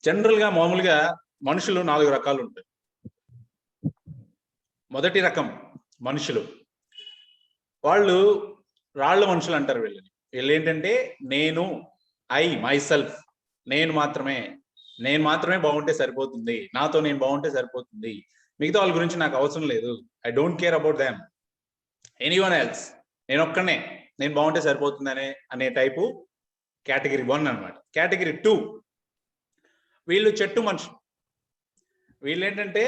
General గా మామూలుగా మనుషులు 4 రకాలు ఉంటారు. మొదటి రకం మనుషులు వాళ్ళు రాళ్ళ మనుషులు అంటారు. వీళ్ళు ఏంటంటే నేను మై సెల్ఫ్, నేను మాత్రమే బాగుంటే సరిపోతుంది, నాతో నేను బాగుంటే సరిపోతుంది, మిగతా వాళ్ళ గురించి నాకు అవసరం లేదు, I don't care about them anyone else, నేను బాగుంటే సరిపోతుంది అనే టైపు కేటగిరీ 1 అన్నమాట. కేటగిరీ 2 వీళ్ళు చెట్టు మనుషులు. వీళ్ళు ఏంటంటే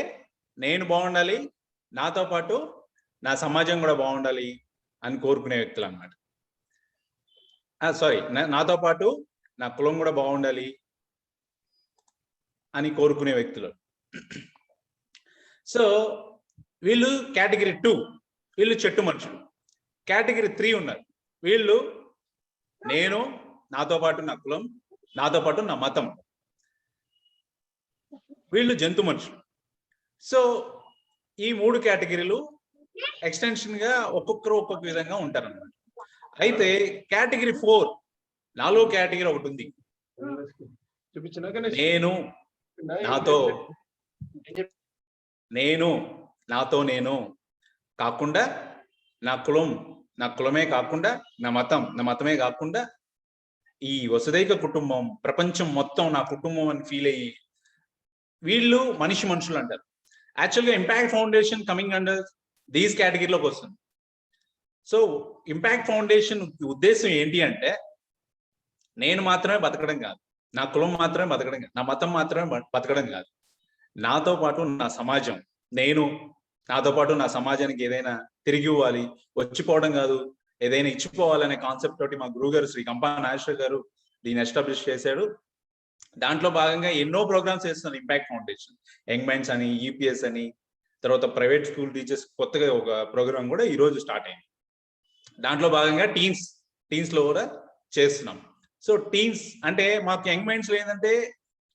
నేను బాగుండాలి, నాతో పాటు నా సమాజం కూడా బాగుండాలి అని కోరుకునే వ్యక్తులు అన్నమాట. సారీ, నాతో పాటు నా కులం కూడా బాగుండాలి అని కోరుకునే వ్యక్తులు. సో వీళ్ళు కేటగిరీ 2, వీళ్ళు చెట్టు మనుషులు. కేటగిరీ 3 ఉన్నారు. వీళ్ళు నేను, నాతో పాటు నా కులం, నాతో పాటు నా మతం. వీళ్ళు జంతు మనుషులు. సో ఈ 3 కేటగిరీలు ఎక్స్టెన్షన్ గా ఒక్కొక్కరు ఒక్కొక్క విధంగా ఉంటారు అన్నమాట. అయితే కేటగిరీ 4, 4వ కేటగిరీ ఒకటి ఉంది. నేను నాతో కాకుండా, నా కులమే కాకుండా, నా మతమే కాకుండా ఈ వసుదైక కుటుంబం, ప్రపంచం మొత్తం నా కుటుంబం అని ఫీల్ అయ్యి వీళ్ళు మనుషులు అంటారు. యాక్చువల్గా impact foundation coming under these కేటగిరీలోకి వస్తుంది. సో ఇంపాక్ట్ ఫౌండేషన్ ఉద్దేశం ఏంటి అంటే నేను మాత్రమే బతకడం కాదు, నా కులం మాత్రమే బతకడం కాదు, నా మతం మాత్రమే బతకడం కాదు, నాతో పాటు నా సమాజం, నాతో పాటు నా సమాజానికి ఏదైనా తిరిగి ఇవ్వాలి, వచ్చిపోవడం కాదు, ఏదైనా ఇచ్చిపోవాలనే కాన్సెప్ట్ తోటి మా గురువు గారు శ్రీ కంపా నాగేశ్వర గారు దీన్ని ఎస్టాబ్లిష్ చేశాడు. దాంట్లో భాగంగా ఎన్నో ప్రోగ్రామ్స్ చేస్తున్నారు ఇంపాక్ట్ ఫౌండేషన్. యంగ్ మైండ్స్ అని, ఈపీఎస్ అని, తర్వాత ప్రైవేట్ స్కూల్ టీచర్స్ కొత్తగా ఒక ప్రోగ్రామ్ కూడా ఈ రోజు స్టార్ట్ అయింది. దాంట్లో భాగంగా టీన్స్ లో కూడా చేస్తున్నాం. సో టీన్స్ అంటే మాకు యంగ్ మైండ్స్ లో ఏంటంటే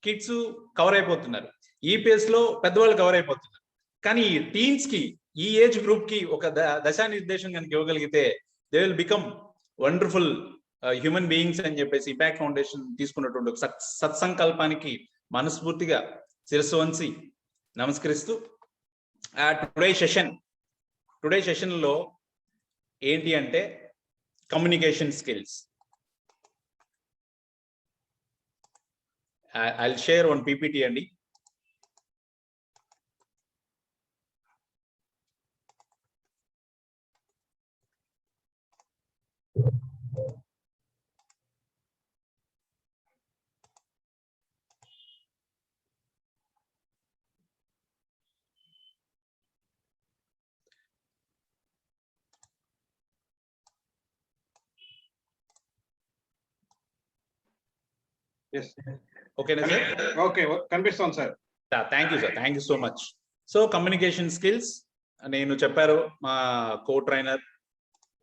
కిడ్స్ కవర్ అయిపోతున్నారు, ఈపీఎస్ లో పెద్దవాళ్ళు కవర్ అయిపోతున్నారు. కానీ ఈ టీన్స్ కి, ఈ ఏజ్ గ్రూప్ కి ఒక దశానిర్దేశం కనుక ఇవ్వగలిగితే they will become wonderful human beings అని చెప్పేసి ఇంపాక్ట్ ఫౌండేషన్ తీసుకున్నటువంటి ఒక సత్సంకల్పానికి మనస్ఫూర్తిగా శిరస్సు వంచి నమస్కరిస్తూ టుడే సెషన్ లో ఏంటి అంటే communication skills. I'll share one PPT అండి. ఓకేనా సార్? ఓకే, కనిపిస్తుంది sir. Thank you sir, thank you so much. So communication skills నేను చెప్పారు మా co trainer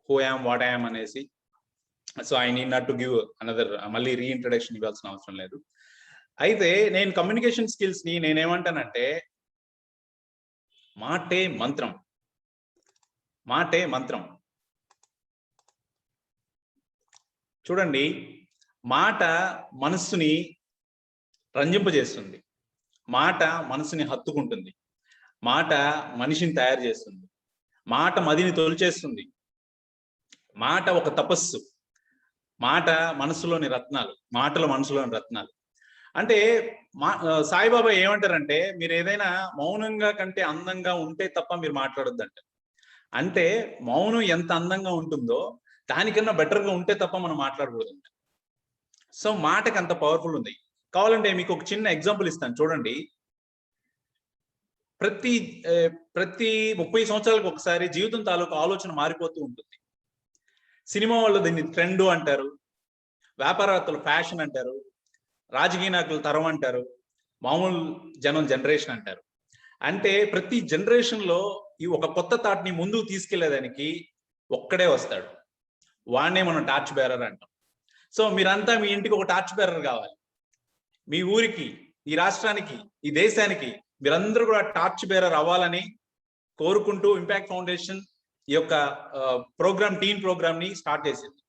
who I'm what I'm అనేసి. So I need not to give another, మళ్ళీ reintroduction ఇవ్వాల్సిన అవసరం లేదు. అయితే నేను కమ్యూనికేషన్ స్కిల్స్ ని నేనేమంటానంటే మాటే మంత్రం. చూడండి, మాట మనస్సుని రంజింపజేస్తుంది, మాట మనసుని హత్తుకుంటుంది, మాట మనిషిని తయారు చేస్తుంది, మాట మదిని తొలిచేస్తుంది, మాట ఒక తపస్సు, మాట మనసులోని రత్నాలు, మాటలు మనసులోని రత్నాలు. అంటే సాయిబాబా ఏమంటారంటే మీరు ఏదైనా మౌనంగా కంటే అందంగా ఉంటే తప్ప మీరు మాట్లాడొద్దంట. అంటే మౌనం ఎంత అందంగా ఉంటుందో దానికన్నా బెటర్గా ఉంటే తప్ప మనం మాట్లాడకూడదంట. సో మాటకి అంత పవర్ఫుల్ ఉంది. కావాలంటే మీకు ఒక చిన్న ఎగ్జాంపుల్ ఇస్తాను చూడండి. ప్రతి 30 సంవత్సరాలకు ఒకసారి జీవితం తాలూకు ఆలోచన మారిపోతూ ఉంటుంది. సినిమా వాళ్ళు దీన్ని ట్రెండ్ అంటారు, వ్యాపారవేత్తలు ఫ్యాషన్ అంటారు, రాజకీయ నాయకులు తరం అంటారు, మామూలు జనం జనరేషన్ అంటారు. అంటే ప్రతి జనరేషన్ లో ఈ ఒక కొత్త థాట్ ని ముందుకు తీసుకెళ్లేదానికి ఒక్కడే వస్తాడు, వాడినే మనం టార్చ్ బేరర్ అంటాం. సో మీరంతా మీ ఇంటికి ఒక టార్చ్ బేరర్ కావాలి, మీ ఊరికి, ఈ రాష్ట్రానికి, ఈ దేశానికి మీరందరూ కూడా టార్చ్ బేరర్ అవ్వాలని కోరుకుంటూ ఇంపాక్ట్ ఫౌండేషన్ ఈ యొక్క టీమ్ ప్రోగ్రామ్ ని స్టార్ట్ చేసింది.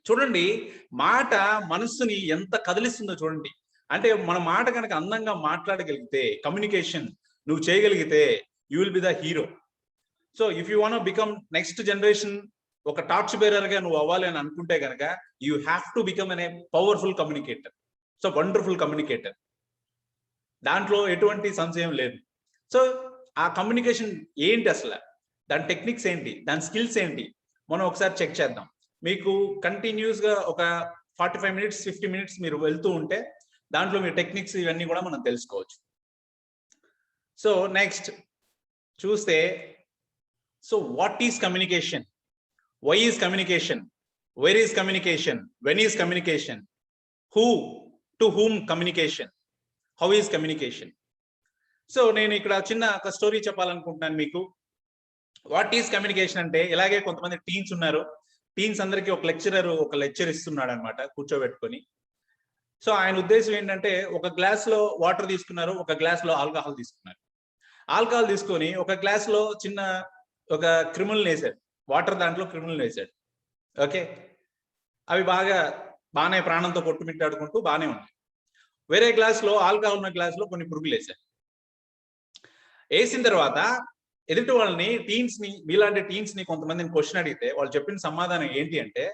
చూడండి, మాట మనస్సుని ఎంత కదిలిస్తుందో చూడండి. అంటే మన మాట కనుక అందంగా మాట్లాడగలిగితే, కమ్యూనికేషన్ నువ్వు చేయగలిగితే, you will be the hero. So if you want become next generation ఒక టార్చ్ బేరర్ గా నువ్వు అవ్వాలి అని అనుకుంటే కనుక యూ హ్యావ్ టు బికమ్ అనే powerful communicator. So wonderful communicator, దాంట్లో ఎటువంటి సంశయం లేదు. సో ఆ కమ్యూనికేషన్ ఏంటి అసలు, దాని టెక్నిక్స్ ఏంటి, దాని స్కిల్స్ ఏంటి, మనం ఒకసారి చెక్ చేద్దాం. మీకు కంటిన్యూస్ గా ఒక 45 మినిట్స్ 50 మినిట్స్ మీరు వెళ్తూ ఉంటే దాంట్లో మీ టెక్నిక్స్ ఇవన్నీ కూడా మనం తెలుసుకోవచ్చు. సో నెక్స్ట్ చూస్తే, so what is communication, why is communication, where is communication, when is communication, who to whom communication, how is communication. So నేను ఇక్కడ చిన్న ఒక స్టోరీ చెప్పాలనుకుంటున్నాను మీకు. వాట్ ఈస్ కమ్యూనికేషన్ అంటే, ఇలాగే కొంతమంది టీన్స్ ఉన్నారు. టీన్స్ అందరికీ ఒక లెక్చర్ ఇస్తున్నాడు అనమాట కూర్చోబెట్టుకొని. సో ఆయన ఉద్దేశం ఏంటంటే, ఒక గ్లాస్ లో వాటర్ తీసుకున్నారు, ఒక గ్లాస్ లో ఆల్కహాల్ తీసుకున్నారు. ఆల్కహాల్ తీసుకొని ఒక గ్లాస్ లో చిన్న ఒక క్రిములను వేసాడు, వాటర్ దాంట్లో క్రిములను వేసాడు. ఓకే, అవి బాగానే ప్రాణంతో కొట్టుమిట్టాడుకుంటూ బాగానే ఉన్నాయి. వేరే గ్లాస్ లో ఆల్కహాల్ ఉన్న గ్లాస్ లో కొన్ని పురుగులు వేసాడు. వేసిన తర్వాత ఎదుటి వాళ్ళని, టీన్స్ ని, మీలాంటి టీన్స్ ని కొంతమందిని క్వశ్చన్ అడిగితే వాళ్ళు చెప్పిన సమాధానం ఏంటి అంటే,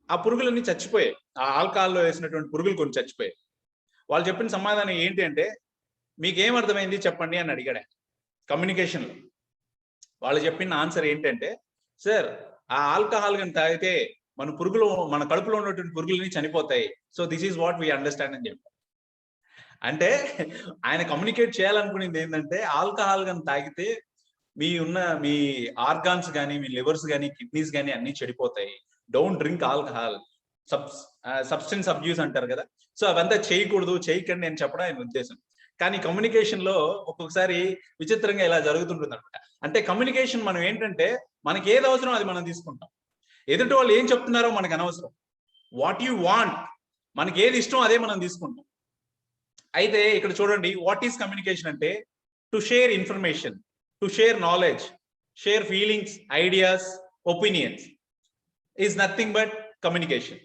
ఆ పురుగులన్నీ చచ్చిపోయాయి, ఆ ఆల్కహాల్లో వేసినటువంటి పురుగులు కొన్ని చచ్చిపోయాయి. వాళ్ళు చెప్పిన సమాధానం ఏంటి అంటే, మీకేం అర్థమైంది చెప్పండి అని అడిగాడు కమ్యూనికేషన్ లో. వాళ్ళు చెప్పిన ఆన్సర్ ఏంటంటే, సార్ ఆ ఆల్కహాల్ కానీ తాగితే మన కడుపులో ఉన్నటువంటి పురుగులని చనిపోతాయి, so this is what we understand అని చెప్పారు. అంటే ఆయన కమ్యూనికేట్ చేయాలనుకునేది ఏంటంటే, ఆల్కహాల్ కానీ తాగితే మీ ఆర్గాన్స్ కానీ, మీ లివర్స్ కానీ, కిడ్నీస్ కానీ అన్ని చెడిపోతాయి, don't drink alcohol, substance abuse అంటారు కదా, సో అవంతా చేయకూడదు, చేయకండి నేను చెప్పడం ఆయన ఉద్దేశం. కానీ కమ్యూనికేషన్ లో ఒక్కొక్కసారి విచిత్రంగా ఇలా జరుగుతుంటుంది అనమాట. అంటే కమ్యూనికేషన్ మనం ఏంటంటే, మనకి ఏది అవసరం అది మనం తీసుకుంటాం, ఎదుటి వాళ్ళు ఏం చెప్తున్నారో మనకు అనవసరం. వాట్ యు వాంట్, మనకి ఏది ఇష్టం అదే మనం తీసుకుంటాం. అయితే ఇక్కడ చూడండి, వాట్ ఈస్ కమ్యూనికేషన్ అంటే, to share information, to share knowledge, share feelings, ideas, opinions is nothing but communication.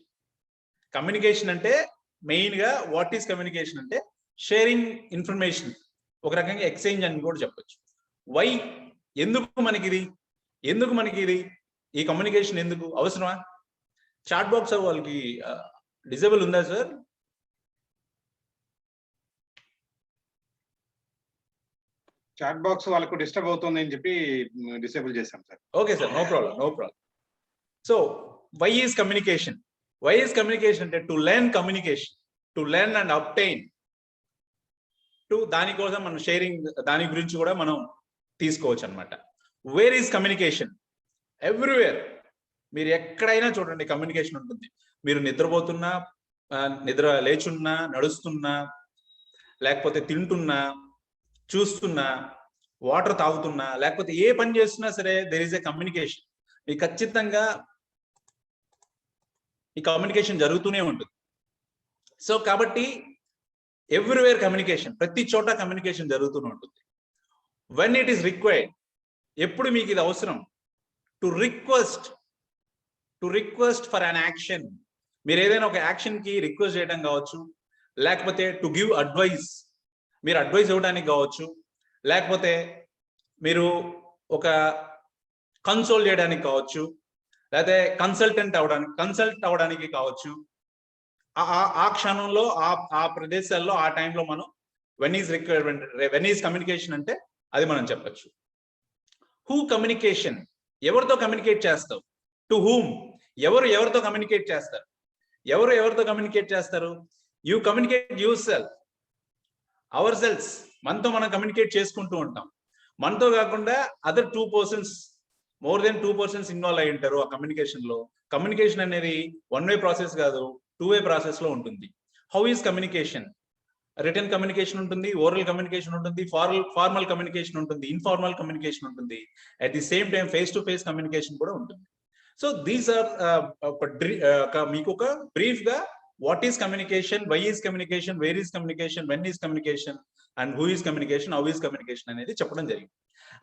Communication అంటే మెయిన్ గా వాట్ ఈస్ కమ్యూనికేషన్ అంటే షేరింగ్ ఇన్ఫర్మేషన్, ఒక రకంగా ఎక్స్చేంజ్ అని కూడా చెప్పొచ్చు. వై, ఎందుకు మనకి ఇది ఈ కమ్యూనికేషన్ ఎందుకు అవసరమా? చాట్ బాక్స్ వాళ్ళకి డిజేబుల్ ఉందా సార్? చాట్ బాక్స్ వాళ్ళకు డిస్టర్బ్ అవుతుంది అని చెప్పి డిసేబుల్ చేశాం sir. Okay sir, no problem. So why is communication అంటే to learn communication, to learn and obtain, దానికోసం మనం షేరింగ్, దాని గురించి కూడా మనం తీసుకోవచ్చు అనమాట. Wear is communication? ఎవ్రీవేర్, మీరు ఎక్కడైనా చూడండి కమ్యూనికేషన్ ఉంటుంది. మీరు నిద్రపోతున్నా, నిద్ర లేచున్నా, నడుస్తున్నా, లేకపోతే తింటున్నా, చూస్తున్నా, వాటర్ తాగుతున్నా, లేకపోతే ఏ పని చేస్తున్నా సరే దెర్ ఈస్ ఎ కమ్యూనికేషన్. ఈ ఖచ్చితంగా ఈ కమ్యూనికేషన్ జరుగుతూనే ఉంటుంది. సో కాబట్టి ఎవ్రీవేర్ కమ్యూనికేషన్, ప్రతి చోట కమ్యూనికేషన్ జరుగుతూనే ఉంటుంది. వెన్ ఇట్ ఈస్ రిక్వైర్డ్, ఎప్పుడు మీకు ఇది అవసరం, to request for an action, మీరు ఏదైనా ఒక యాక్షన్ కి రిక్వెస్ట్ చేయడం కావచ్చు, లేకపోతే టు గివ్ అడ్వైస్, మీరు అడ్వైస్ ఇవ్వడానికి కావచ్చు, లేకపోతే మీరు ఒక కన్సోల్ చేయడానికి కావచ్చు, లేకపోతే కన్సల్ట్ అవడానికి కావచ్చు. ఆ క్షణంలో ఆ ప్రదేశాల్లో ఆ టైంలో మనం వెన్ ఈజ్ కమ్యూనికేషన్ అంటే అది మనం చెప్పచ్చు. హూ కమ్యూనికేషన్, ఎవరితో కమ్యూనికేట్ చేస్తావు. టు హూమ్, ఎవరితో కమ్యూనికేట్ చేస్తారు. You communicate yourself, ourselves, మనతో మనం కమ్యూనికేట్ చేసుకుంటూ ఉంటాం. మనతో కాకుండా other 2 persons, more than 2 persons involve అయి ఉంటారు ఆ కమ్యూనికేషన్ లో. కమ్యూనికేషన్ అనేది 1 way ప్రాసెస్ కాదు, 2 way ప్రాసెస్ లో ఉంటుంది. How is communication? Written communication ఉంటుంది, ఓరల్ కమ్యూనికేషన్ ఉంటుంది, ఫార్మల్ కమ్యూనికేషన్ ఉంటుంది, ఇన్ఫార్మల్ కమ్యూనికేషన్ ఉంటుంది, at the same time face to face communication కూడా ఉంటుంది. సో దీస్ ఆర్ మీకు ఒక బ్రీఫ్ గా what is communication, why is communication, where is communication, when is communication and who is communication, how is communication అనేది చెప్పడం జరిగింది.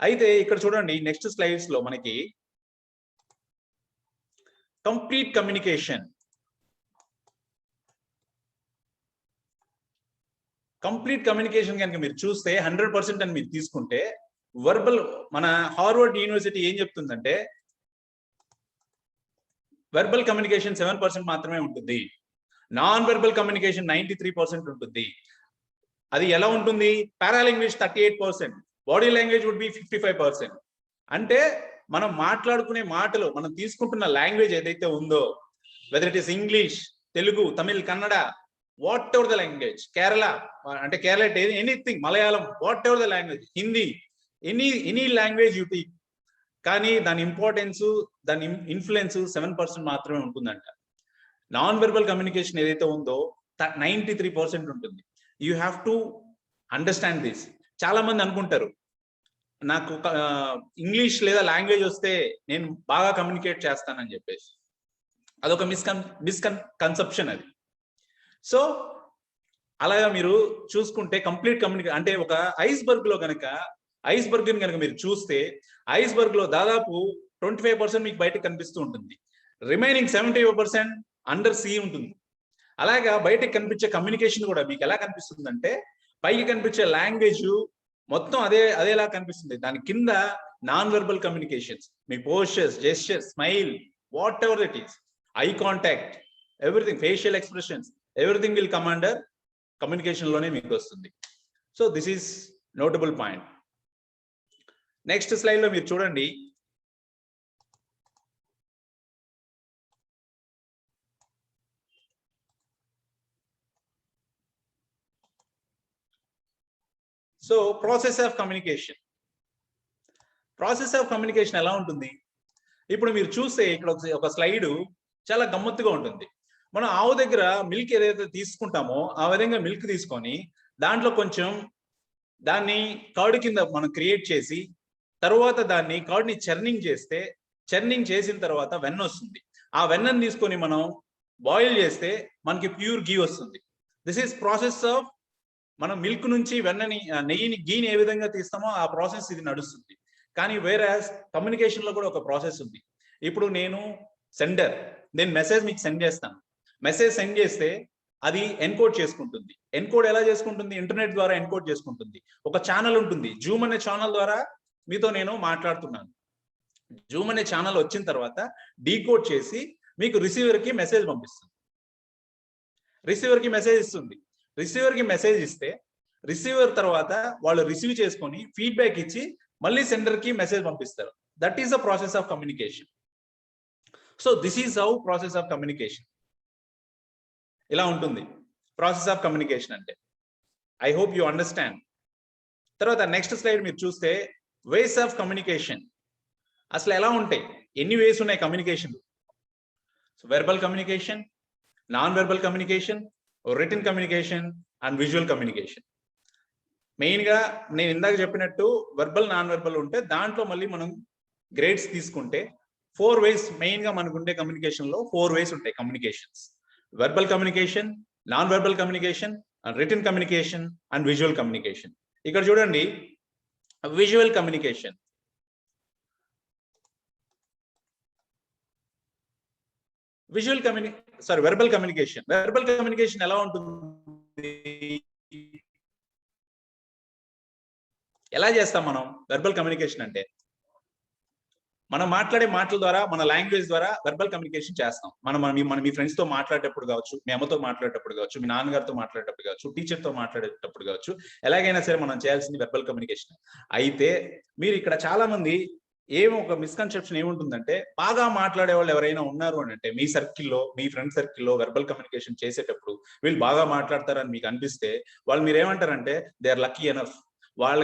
అయితే ఇక్కడ చూడండి నెక్స్ట్ స్లైడ్స్ లో మనకి కంప్లీట్ కమ్యూనికేషన్. కంప్లీట్ కమ్యూనికేషన్ కనుక మీరు చూస్తే 100% అని మీరు తీసుకుంటే వర్బల్, మన హార్వర్డ్ యూనివర్సిటీ ఏం చెప్తుందంటే వెర్బల్ కమ్యూనికేషన్ 7% మాత్రమే ఉంటుంది, నాన్ వెర్బల్ కమ్యూనికేషన్ 93% ఉంటుంది. అది ఎలా ఉంటుంది? Paralanguage 38%, body language would be 55%. అంటే మనం మాట్లాడుకునే మాటలు, మనం తీసుకుంటున్న లాంగ్వేజ్ ఏదైతే ఉందో, whether it is English, Telugu, Tamil, Kannada, whatever the language, Kerala అంటే Kerala, anything, Malayalam, whatever the language, Hindi, any language you teach, కానీ దాని ఇంపార్టెన్స్, దాని ఇన్ఫ్లుయెన్స్ 7% మాత్రమే ఉంటుందంట. నాన్ వెర్బల్ కమ్యూనికేషన్ ఏదైతే ఉందో 93% ఉంటుంది. You have to understand this. చాలా మంది అనుకుంటారు నాకు ఇంగ్లీష్ లేదా లాంగ్వేజ్ వస్తే నేను బాగా కమ్యూనికేట్ చేస్తానని చెప్పేసి. అదొక మిస్కన్సెప్షన్ అది. సో అలాగా మీరు చూసుకుంటే కంప్లీట్ కమ్యూనికేషన్ అంటే ఒక ఐస్బర్గ్ లో కనుక మీరు చూస్తే ఐస్బర్గ్ లో దాదాపు 25% మీకు బయటకు కనిపిస్తూ ఉంటుంది, రిమైనింగ్ 75% అండర్ సీ ఉంటుంది. అలాగా బయటకు కనిపించే కమ్యూనికేషన్ కూడా మీకు ఎలా కనిపిస్తుంది అంటే, పైకి కనిపించే లాంగ్వేజ్ మొత్తం అదేలా కనిపిస్తుంది, దాని కింద non verbal communications, me postures, gestures, smile, what ever it is, eye contact, everything, facial expressions, everything will come under communication లోనే మీకు వస్తుంది. So this is notable point. Next slide లో మీరు చూడండి, సో ప్రాసెస్ ఆఫ్ కమ్యూనికేషన్. ఎలా ఉంటుంది? ఇప్పుడు మీరు చూస్తే ఇక్కడ ఒక స్లైడ్ చాలా గమ్మత్తుగా ఉంటుంది. మనం ఆవు దగ్గర మిల్క్ ఏదైతే తీసుకుంటామో ఆ విధంగా మిల్క్ తీసుకొని దాంట్లో కొంచెం దాన్ని కర్డ్ కింద మనం క్రియేట్ చేసి, తర్వాత దాన్ని కర్డ్ని చర్నింగ్ చేసిన తర్వాత వెన్న వస్తుంది. ఆ వెన్నను తీసుకొని మనం బాయిల్ చేస్తే మనకి ప్యూర్ గీ వస్తుంది. దిస్ ఈస్ ప్రాసెస్ ఆఫ్, మనం మిల్క్ నుంచి వెన్నని, నెయ్యిని, గీని ఏ విధంగా తీస్తామో ఆ ప్రాసెస్ ఇది నడుస్తుంది. కానీ వేరాస్ కమ్యూనికేషన్ లో కూడా ఒక ప్రాసెస్ ఉంది. ఇప్పుడు నేను మెసేజ్ మీకు సెండ్ చేస్తాను. మెసేజ్ సెండ్ చేస్తే అది ఎన్కోడ్ చేసుకుంటుంది. ఎన్కోడ్ ఎలా చేసుకుంటుంది? ఇంటర్నెట్ ద్వారా ఎన్కోడ్ చేసుకుంటుంది. ఒక ఛానల్ ఉంటుంది, జూమ్ అనే ఛానల్ ద్వారా మీతో నేను మాట్లాడుతున్నాను. జూమ్ అనే ఛానల్ వచ్చిన తర్వాత డీకోడ్ చేసి మీకు రిసీవర్ కి మెసేజ్ పంపిస్తుంది. రిసీవర్ కి మెసేజ్ ఇస్తే రిసీవర్ తర్వాత వాళ్ళు రిసీవ్ చేసుకొని ఫీడ్బ్యాక్ ఇచ్చి మళ్ళీ సెండర్ కి మెసేజ్ పంపిస్తారు. That is the process of communication. So this is how process of communication ఇలా ఉంటుంది. ప్రాసెస్ ఆఫ్ కమ్యూనికేషన్ అంటే ఐ హోప్ యు అండర్స్టాండ్. తర్వాత నెక్స్ట్ స్లైడ్ మీరు చూస్తే వేస్ ఆఫ్ కమ్యూనికేషన్ అసలు ఎలా ఉంటాయి, ఎన్ని వేస్ ఉన్నాయి communication? Verbal communication, non verbal communication, written communication and visual communication. Main గా నేను ఇందాక చెప్పినట్టు వెర్బల్, నాన్ వెర్బల్ ఉంటే దాంట్లో మళ్ళీ మనం గ్రేడ్స్ తీసుకుంటే 4 వేస్ మెయిన్ గా మనకు ఉండే కమ్యూనికేషన్ లో 4 వేస్ ఉంటాయి communications: verbal communication, non verbal communication, written communication and visual communication. ఇక్కడ చూడండి, విజువల్ కమ్యూనికేషన్. వెర్బల్ కమ్యూనికేషన్ ఎలా ఉంటుంది? ఎలా చేస్తాం మనం వెర్బల్ కమ్యూనికేషన్ అంటే? మనం మాట్లాడే మాటల ద్వారా, మన లాంగ్వేజ్ ద్వారా వెర్బల్ కమ్యూనికేషన్ చేస్తాం. మన మీ ఫ్రెండ్స్ తో మాట్లాడేటప్పుడు కావచ్చు, మీ అమ్మతో మాట్లాడేటప్పుడు కావచ్చు, మీ నాన్నగారితో మాట్లాడేటప్పుడు కావచ్చు, టీచర్ తో మాట్లాడేటప్పుడు కావచ్చు, ఎలాగైనా సరే మనం చేయాల్సింది వెర్బల్ కమ్యూనికేషన్. అయితే మీరు ఇక్కడ చాలా మంది ఒక మిస్కన్సెప్షన్ ఏముంటుందంటే, బాగా మాట్లాడే వాళ్ళు ఎవరైనా ఉన్నారు అని అంటే మీ సర్కిల్లో, మీ ఫ్రెండ్ సర్కిల్లో వెర్బల్ కమ్యూనికేషన్ చేసేటప్పుడు వీళ్ళు బాగా మాట్లాడతారని మీకు అనిపిస్తే వాళ్ళు మీరు ఏమంటారంటే దే ఆర్ లక్కీ ఎనఫ్, వాళ్ళ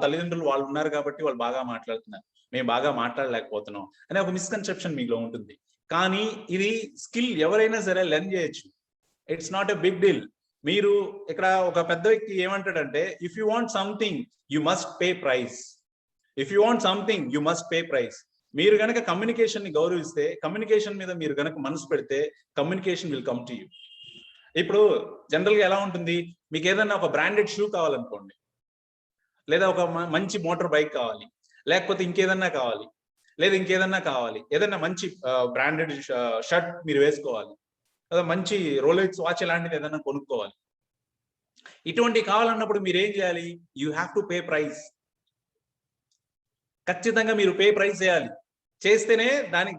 తల్లిదండ్రులు వాళ్ళు ఉన్నారు కాబట్టి వాళ్ళు బాగా మాట్లాడుతున్నారు, మేము బాగా మాట్లాడలేకపోతున్నాం అనే ఒక మిస్కన్సెప్షన్ మీలో ఉంటుంది. కానీ ఇది స్కిల్ ఎవరైనా సరే లెర్న్ చేయొచ్చు. It's not a big deal. మీరు ఇక్కడ ఒక పెద్ద వ్యక్తి ఏమంటాడంటే, if you want something you must pay price. మీరు గనక కమ్యూనికేషన్ ని గౌరవిస్తే, కమ్యూనికేషన్ మీద మీరు గనక మనసు పెడితే, communication will come to you. ఇప్పుడు జనరల్ గా ఎలా ఉంటుంది, మీకు ఏదైనా ఒక బ్రాండెడ్ షూ కావాలనుకోండి, లేదా ఒక మంచి మోటార్ బైక్ కావాలి, లేకపోతే ఇంకేదన్నా కావాలి, ఏదన్నా మంచి బ్రాండెడ్ షర్ట్ మీరు వేసుకోవాలి, లేదా మంచి రోలెక్స్ వాచ్ లాంటిది ఏదైనా కొనుక్కోవాలి. ఇటువంటి కావాలన్నప్పుడు మీరు ఏం చేయాలి? You have to pay price. ఖచ్చితంగా మీరు పే ప్రైస్ చేయాలి. చేస్తేనే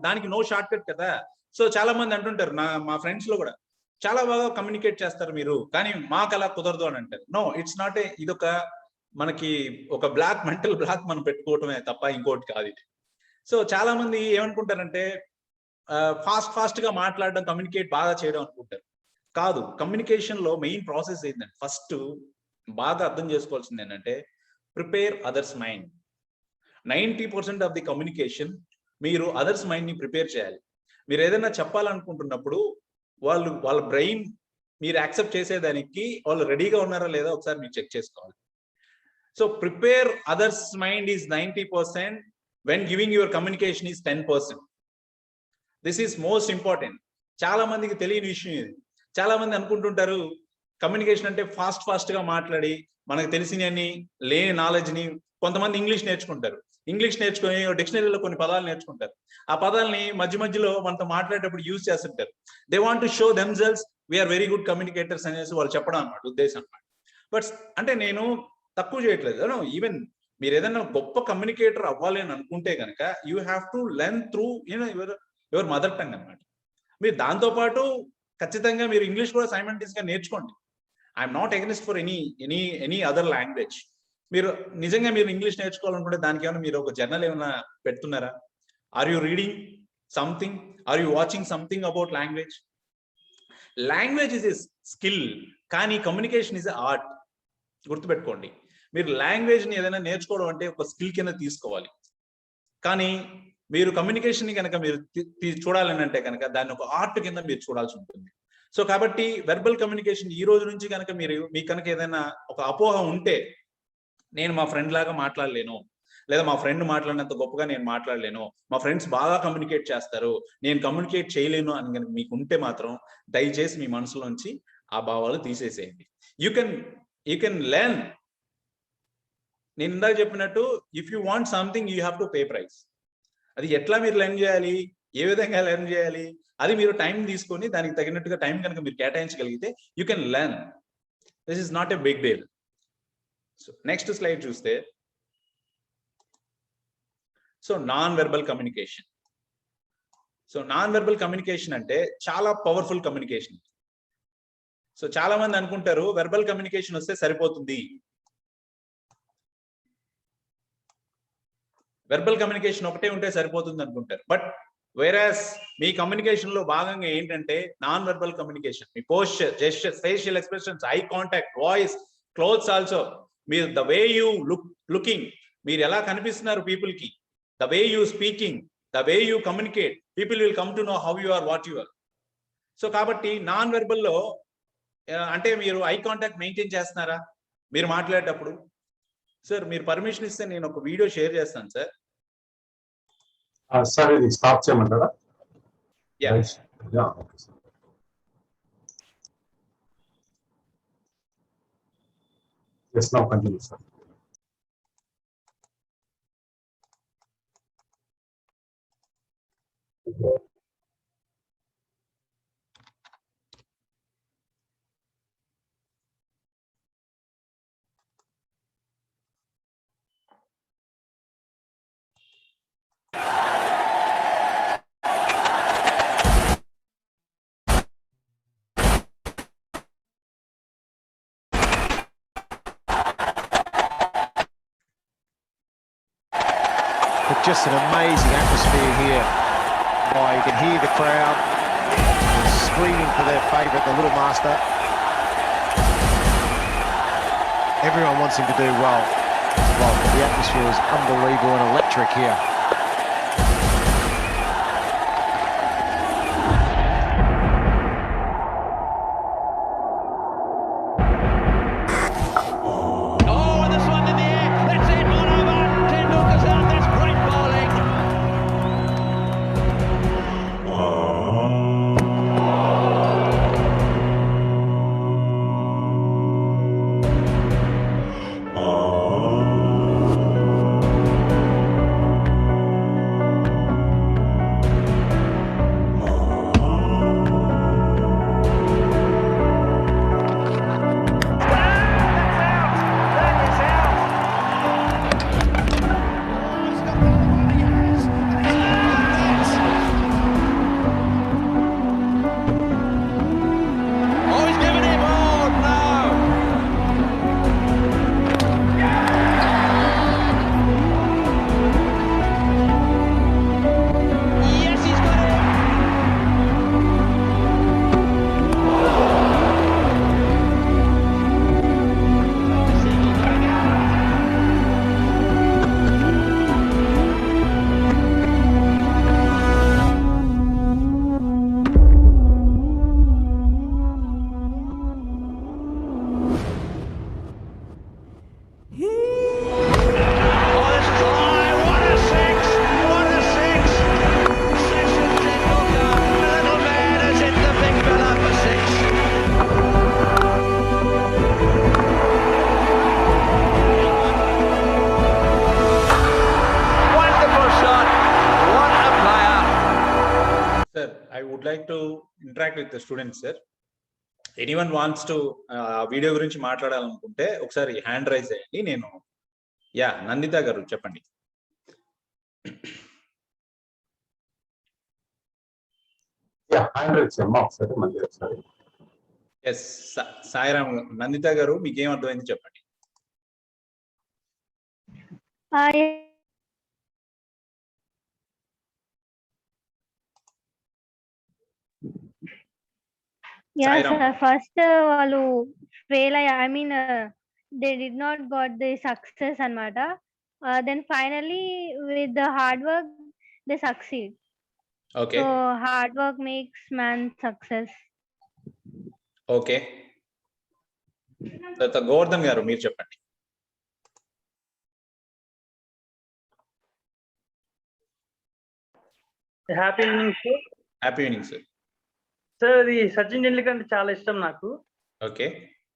దానికి నో షార్ట్ కట్ కదా. సో చాలా మంది అంటుంటారు, మా ఫ్రెండ్స్ లో కూడా, చాలా బాగా కమ్యూనికేట్ చేస్తారు మీరు, కానీ మాకు అలా కుదరదు అని అంటారు. నో, ఇట్స్ నాట్ ఇదొక మనకి ఒక మెంటల్ బ్లాక్ మనం పెట్టుకోవటమే తప్ప ఇంకోటి కాదు ఇది. సో చాలా మంది ఏమనుకుంటారంటే ఫాస్ట్ గా మాట్లాడడం, కమ్యూనికేట్ బాగా చేయడం అనుకుంటారు. కాదు, కమ్యూనికేషన్ లో మెయిన్ ప్రాసెస్ ఏంటంటే ఫస్ట్ బాగా అర్థం చేసుకోవాల్సింది ఏంటంటే prepare others mind. 90% of the communication మీరు అదర్స్ మైండ్ ని ప్రిపేర్ చేయాలి. మీరు ఏదైనా చెప్పాలనుకుంటున్నప్పుడు వాళ్ళ బ్రెయిన్ మీరు యాక్సెప్ట్ చేసేదానికి వాళ్ళు రెడీగా ఉన్నారా లేదా ఒకసారి మీరు చెక్ చేసుకోవాలి. So prepare others mind is 90%, when giving your communication is 10%. This is most important. చాలా మందికి తెలియని విషయం ఇది. చాలా మంది అనుకుంటుంటారు కమ్యూనికేషన్ అంటే ఫాస్ట్ గా మాట్లాడి మనకు తెలిసినన్ని లేని నాలెడ్జ్ ని, కొంతమంది ఇంగ్లీష్ నేర్చుకుంటారు, ఇంగ్లీష్ నేర్చుకుని డిక్షనరీలో కొన్ని పదాలు నేర్చుకుంటారు, ఆ పదాలని మధ్యలో మనతో మాట్లాడేటప్పుడు యూజ్ చేస్తుంటారు. They want to show themselves we are very good communicators అనేసి వాళ్ళు చెప్పడం అన్నమాట, ఉద్దేశం అన్నమాట. బట్ అంటే నేను తక్కువ చేయట్లేదు. ఈవెన్ మీరు ఏదైనా గొప్ప కమ్యూనికేటర్ అవ్వాలి అని అనుకుంటే కనుక you have to learn through your mother tongue అన్నమాట. మీరు దాంతో పాటు ఖచ్చితంగా మీరు ఇంగ్లీష్ కూడా సైమల్టేనియస్ గా నేర్చుకోండి. I'm not against for any other language. మీరు నిజంగా మీరు ఇంగ్లీష్ నేర్చుకోవాలనుకుంటే దానికి ఏమైనా మీరు ఒక జర్నల్ ఏమైనా పెడుతున్నారా? Are you reading something? Are you watching something about language? Language is a skill, కానీ కమ్యూనికేషన్ ఇస్ ఎ ఆర్ట్. గుర్తుపెట్టుకోండి, మీరు లాంగ్వేజ్ ని ఏదైనా నేర్చుకోవడం అంటే ఒక స్కిల్ కింద తీసుకోవాలి, కానీ మీరు కమ్యూనికేషన్ ని కనుక మీరు చూడాలని అంటే కనుక దాన్ని ఒక ఆర్ట్ కింద మీరు చూడాల్సి ఉంటుంది. సో కాబట్టి వెర్బల్ కమ్యూనికేషన్ ఈ రోజు నుంచి కనుక మీకు కనుక ఏదైనా ఒక అపోహ ఉంటే, నేను మా ఫ్రెండ్ లాగా మాట్లాడలేను, లేదా మా ఫ్రెండ్ మాట్లాడినంత గొప్పగా నేను మాట్లాడలేను, మా ఫ్రెండ్స్ బాగా కమ్యూనికేట్ చేస్తారు, నేను కమ్యూనికేట్ చేయలేను అని కనుక మీకు ఉంటే మాత్రం దయచేసి మీ మనసులోంచి ఆ భావాలు తీసేసేయండి. You can learn. నేను ఇందాక చెప్పినట్టు, if you want something you have to pay price. అది ఎట్లా మీరు లెర్న్ చేయాలి, ఏ విధంగా లెర్న్ చేయాలి, అది మీరు టైం తీసుకొని దానికి తగినట్టుగా టైం కనుక మీరు కేటాయించగలిగితే you can learn. This is not a big deal. So next slide చూస్తే, so non verbal communication. So non verbal communication అంటే చాలా పవర్ఫుల్ కమ్యూనికేషన్. సో చాలా మంది అనుకుంటారు వెర్బల్ కమ్యూనికేషన్ వస్తే సరిపోతుంది, వెర్బల్ కమ్యూనికేషన్ ఒకటే ఉంటే సరిపోతుంది అనుకుంటారు. బట్ వేరాస్ మీ కమ్యూనికేషన్ లో భాగంగా ఏంటంటే నాన్ వెర్బల్ కమ్యూనికేషన్, మీ posture, gestures, facial expressions, eye contact, voice, clothes also. మీరు ద వే యూ లుకింగ్, మీరు ఎలా కనిపిస్తున్నారు పీపుల్ కి, the way you speaking, the way you communicate, people will come to know how you are, what you are. So కాబట్టి non verbal లో అంటే మీరు eye contact maintain చేస్తున్నారా మీరు మాట్లాడేటప్పుడు? సార్ మీరు పర్మిషన్ ఇస్తే నేను ఒక వీడియో షేర్ చేస్తాను సార్. సార్ ఇది స్టాప్ చేయమంటారా? Yeah, okay sir. Yes, now continue, sir. But just an amazing atmosphere here. Oh, you can hear the crowd screaming for their favourite, the Little Master. Everyone wants him to do well. Well, the atmosphere is unbelievable and electric here. interact with the students, sir. Anyone wants to video గురించి మాట్లాడాలనుకుంటే ఒకసారి hand raise చేయండి. నేను నందిత గారు చెప్పండి. Hand raise చేయమ్మా ఒకసారి మళ్ళీ ఒకసారి. ఎస్ సాయిరామ్ నందిత గారు మీకు ఏం అర్థమైంది చెప్పండి. Yeah, sir. First, వాళ్ళు fail I mean, they did not got the success anamata. Then finally, with the hard work, they succeed. Okay. So hard work makes man success. Okay. తర్వాత గోవర్ధన్ గారు మీరు చెప్పండి. Happy evening sir. Happy evening sir. Sir అది సచిన్ టెండూల్కర్ అంటే చాలా ఇష్టం నాకు. Okay.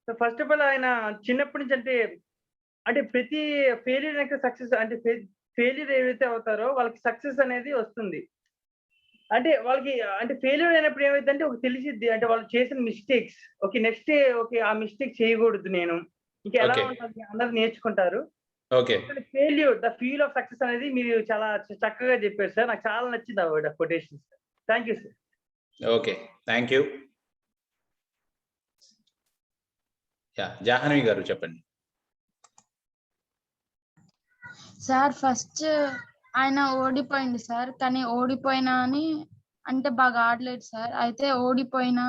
So first of all ఆయన చిన్నప్పటి నుంచి అంటే ప్రతి ఫెయిల్యూర్ యొక్క సక్సెస్ అంటే ఫెయిల్యూర్ ఏవైతే అవుతారో వాళ్ళకి సక్సెస్ అనేది వస్తుంది. అంటే వాళ్ళకి అంటే ఫెయిల్యూర్ అయినప్పుడు ఏమైందంటే ఒక తెలిసిద్ది అంటే వాళ్ళు చేసిన మిస్టేక్స్ ఓకే నెక్స్ట్ ఓకే ఆ మిస్టేక్ చేయకూడదు నేను ఇంకా ఎలా ఉంటుంది అందరూ నేర్చుకుంటారు. Okay. Failure the feel of success అనేది మీరు చాలా చక్కగా చెప్పారు సార్. నాకు చాలా నచ్చింది ఆ quotation sir. Thank you sir. Okay, thank you. Jahnavi గారు చెప్పండి. సార్ ఫస్ట్ ఆయన ఓడిపోయింది సార్, కానీ ఓడిపోయినా అని అంటే బాగా ఆడలేదు సార్. అయితే ఓడిపోయినా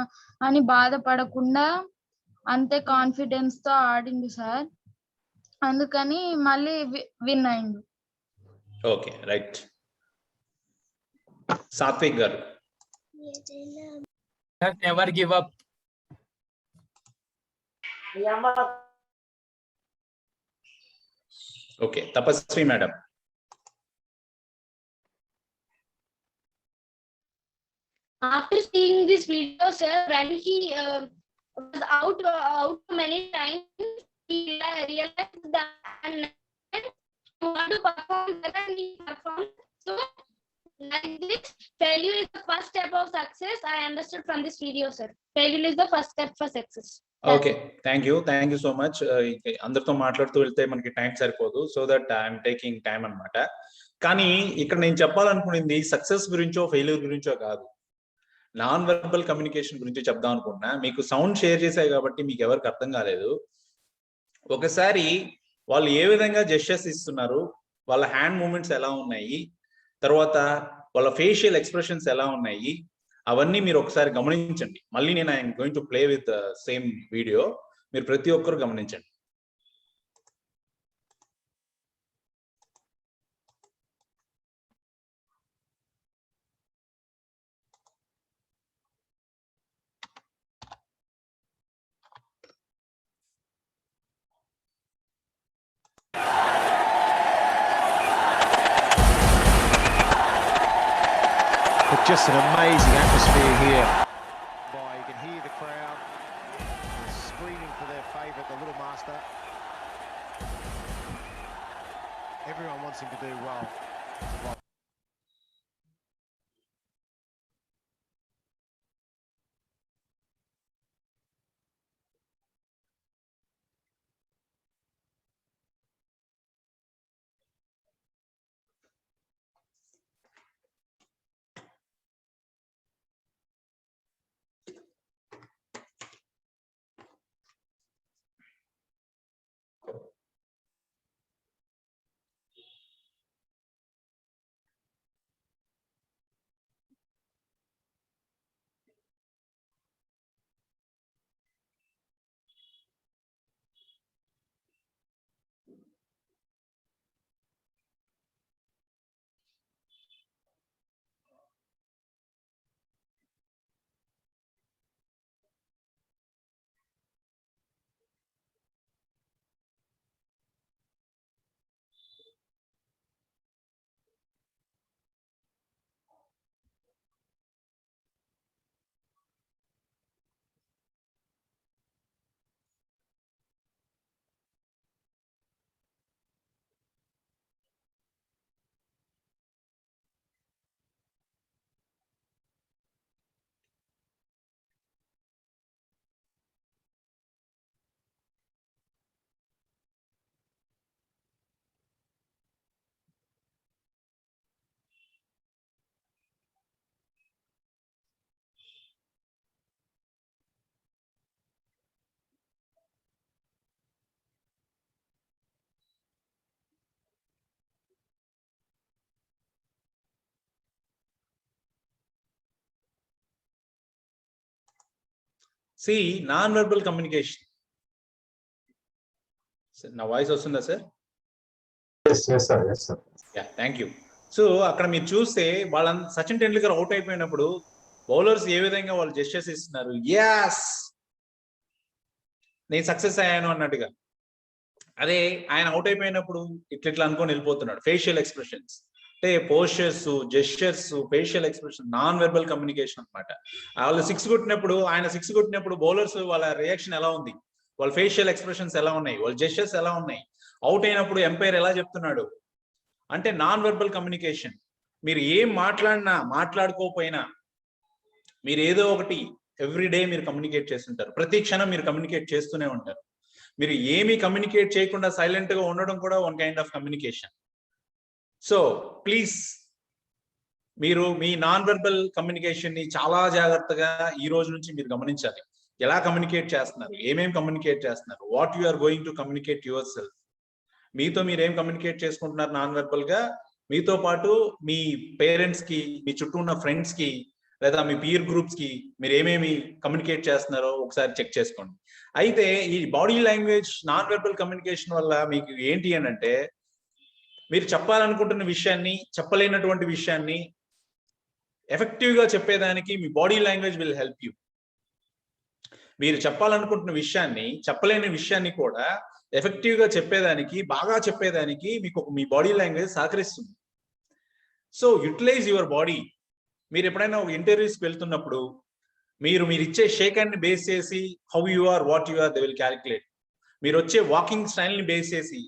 అని బాధపడకుండా అంతే కాన్ఫిడెన్స్ తో ఆడింది సార్. అందుకని మళ్ళీ విన్ అయింది. Okay, right. సాత్విక్ గారు. Never give up. Okay, Tapasvi madam. After seeing this video, sir, when he was out many times, he realized that he want to perform better and he performed. So, like this, failure is the first step of success. I understood from this video, sir. Failure is the first step for success. Okay, thank you so much. అందరితో మాట్లాడుతూ వెళ్తే మనకి time సరిపోదు, so that I'm taking time అన్నమాట. కానీ ఇక్కడ నేను చెప్పాలనుకునేది success గురించో ఫెయిల్యూర్ గురించో కాదు, నాన్ వెర్బల్ కమ్యూనికేషన్ గురించి చెప్దాం అనుకుంటున్నా. మీకు సౌండ్ షేర్ చేశాయి కాబట్టి మీకు ఎవరికి అర్థం కాలేదు. ఒకసారి వాళ్ళు ఏ విధంగా జెస్చర్స్ ఇస్తున్నారు, వాళ్ళ హ్యాండ్ మూమెంట్స్ ఎలా ఉన్నాయి, తర్వాత వాళ్ళ ఫేషియల్ ఎక్స్ప్రెషన్స్ ఎలా ఉన్నాయి, అవన్నీ మీరు ఒకసారి గమనించండి. మళ్ళీ నేను I'm going to play with same video, మీరు ప్రతి ఒక్కరు గమనించండి. But just an amazing atmosphere here. You can hear the crowd screaming for their favourite, the little master. Everyone wants him to do well. See non verbal communication. నా voice వస్తుందా sir? yes sir, yes sir. Yeah, thank you. So అక్కడ మీరు చూస్తే వాళ్ళ Sachin Tendulkar out అయిపోయినప్పుడు bowlers ఏ విధంగా వాళ్ళు జెస్చర్స్ ఇస్తున్నారు, యాస్ నేను సక్సెస్ అయ్యాను అన్నట్టుగా. అదే ఆయన అవుట్ అయిపోయినప్పుడు ఇట్లా అనుకొని వెళ్ళిపోతున్నాడు. ఫేషియల్ ఎక్స్ప్రెషన్స్ అంటే postures, gestures, facial expression, non verbal communication అన్నమాట. వాళ్ళు సిక్స్ కొట్టినప్పుడు, ఆయన సిక్స్ కొట్టినప్పుడు బౌలర్స్ వాళ్ళ రియాక్షన్ ఎలా ఉంది, వాళ్ళ ఫేషియల్ ఎక్స్ప్రెషన్స్ ఎలా ఉన్నాయి, వాళ్ళ జెస్చర్స్ ఎలా ఉన్నాయి, అవుట్ అయినప్పుడు ఎంపైర్ ఎలా చెప్తున్నాడు అంటే నాన్ వెర్బల్ కమ్యూనికేషన్. మీరు ఏం మాట్లాడినా మాట్లాడుకోకపోయినా మీరు ఏదో ఒకటి ఎవ్రీడే మీరు కమ్యూనికేట్ చేస్తుంటారు. ప్రతి క్షణం మీరు కమ్యూనికేట్ చేస్తూనే ఉంటారు. మీరు ఏమీ కమ్యూనికేట్ చేయకుండా సైలెంట్ గా ఉండడం కూడా one kind of communication. So please మీరు మీ నాన్ వెర్బల్ కమ్యూనికేషన్ ని చాలా జాగ్రత్తగా ఈ రోజు నుంచి మీరు గమనించాలి. ఎలా కమ్యూనికేట్ చేస్తున్నారు, ఏమేమి కమ్యూనికేట్ చేస్తున్నారు, what you are going to communicate yourself. మీతో మీరు ఏం కమ్యూనికేట్ చేసుకుంటున్నారు నాన్ వెర్బల్ గా, మీతో పాటు మీ పేరెంట్స్ కి, మీ చుట్టూ ఉన్న ఫ్రెండ్స్ కి, లేదా మీ పీర్ గ్రూప్స్ కి మీరు ఏమేమి కమ్యూనికేట్ చేస్తున్నారో ఒకసారి చెక్ చేసుకోండి. అయితే ఈ body language non verbal communication వల్ల మీకు ఏంటి అని అంటే, మీరు చెప్పాలనుకుంటున్న విషయాన్ని, చెప్పలేనటువంటి విషయాన్ని ఎఫెక్టివ్ గా చెప్పేదానికి మీ body language will help you. మీరు చెప్పాలనుకుంటున్న విషయాన్ని, చెప్పలేని విషయాన్ని కూడా ఎఫెక్టివ్ గా చెప్పేదానికి, బాగా చెప్పేదానికి మీకు మీ బాడీ లాంగ్వేజ్ సహకరిస్తుంది. So utilize your body. మీరు ఎప్పుడైనా ఒక ఇంటర్వ్యూస్కి వెళ్తున్నప్పుడు మీరు ఇచ్చే షేక్ హ్యాండ్ ని బేస్ చేసి how you are, what you are, they will calculate. మీరు వచ్చే వాకింగ్ స్టైల్ ని బేస్ చేసి,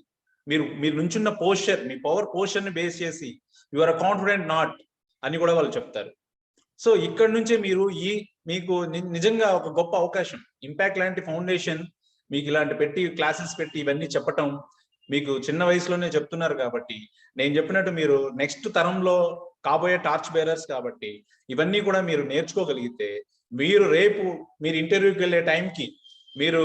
మీరు నుంచున్న పోస్చర్, మీ పవర్ పోస్చర్ ని బేస్ చేసి యు ఆర్ కాన్ఫిడెంట్ నాట్ అని కూడా వాళ్ళు చెప్తారు. సో ఇక్కడ నుంచే మీరు మీకు నిజంగా ఒక గొప్ప అవకాశం, ఇంపాక్ట్ లాంటి ఫౌండేషన్ మీకు ఇలాంటి పెట్టి క్లాసెస్ పెట్టి ఇవన్నీ చెప్పటం, మీకు చిన్న వయసులోనే చెప్తున్నారు కాబట్టి, నేను చెప్పినట్టు మీరు నెక్స్ట్ తరంలో కాబోయే టార్చ్ బేరర్స్ కాబట్టి ఇవన్నీ కూడా మీరు నేర్చుకోగలిగితే, మీరు రేపు మీరు ఇంటర్వ్యూకి వెళ్ళే టైంకి, మీరు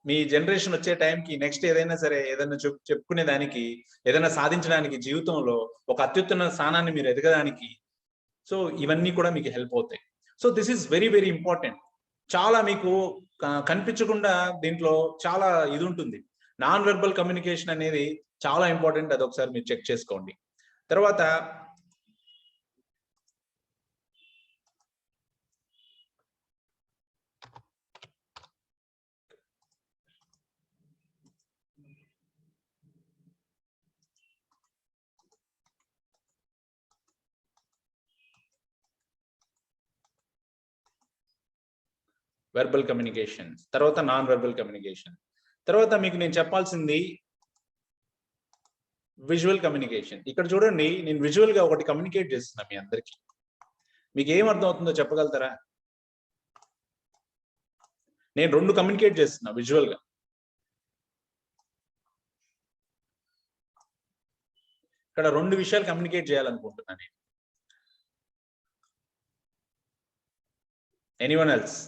మీ జనరేషన్ వచ్చే టైంకి నెక్స్ట్ ఏదైనా సరే ఏదైనా చెప్పుకునే దానికి, ఏదైనా సాధించడానికి జీవితంలో ఒక అత్యుత్తమ స్థానాన్ని మీరు ఎదగడానికి, సో ఇవన్నీ కూడా మీకు హెల్ప్ అవుతాయి. So this is very very important. చాలా మీకు కనిపించకుండా దీంట్లో చాలా ఇది ఉంటుంది. నాన్ వెర్బల్ కమ్యూనికేషన్ అనేది చాలా ఇంపార్టెంట్. అది ఒకసారి మీరు చెక్ చేసుకోండి. తర్వాత వెర్బల్ కమ్యూనికేషన్, తర్వాత నాన్ వెర్బల్ కమ్యూనికేషన్, తర్వాత మీకు నేను చెప్పాల్సింది విజువల్ కమ్యూనికేషన్. ఇక్కడ చూడండి, నేను విజువల్ గా ఒకటి కమ్యూనికేట్ చేస్తున్నా మీ అందరికి. మీకు ఏం అర్థం అవుతుందో చెప్పగలుగుతారా? నేను రెండు కమ్యూనికేట్ చేస్తున్నా విజువల్ గా. ఇక్కడ రెండు విషయాలు కమ్యూనికేట్ చేయాలనుకుంటున్నా నేను. Anyone else?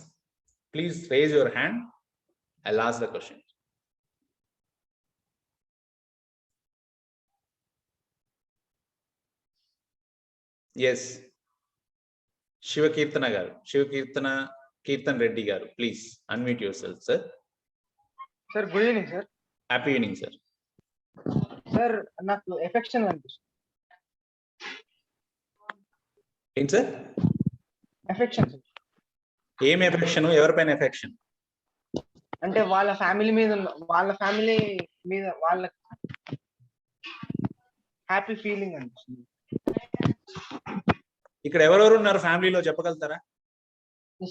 Please raise your hand. I'll ask the question. Yes. Shivakirtana garu. Kirtan Reddy garu. Please unmute yourself, sir. Sir, good evening, sir. Happy evening, sir. Sir, నాకు affection అనిపిస్తుంది. ఏం sir? Affection. ఏం affection? ఎవరిపైన affection? అంటే వాళ్ళ family మీద వాళ్ళ happy feeling అనిపిస్తుంది. ఇక్కడ ఎవరెవరు ఉన్నారు ఫ్యామిలీలో చెప్పగలుగుతారా?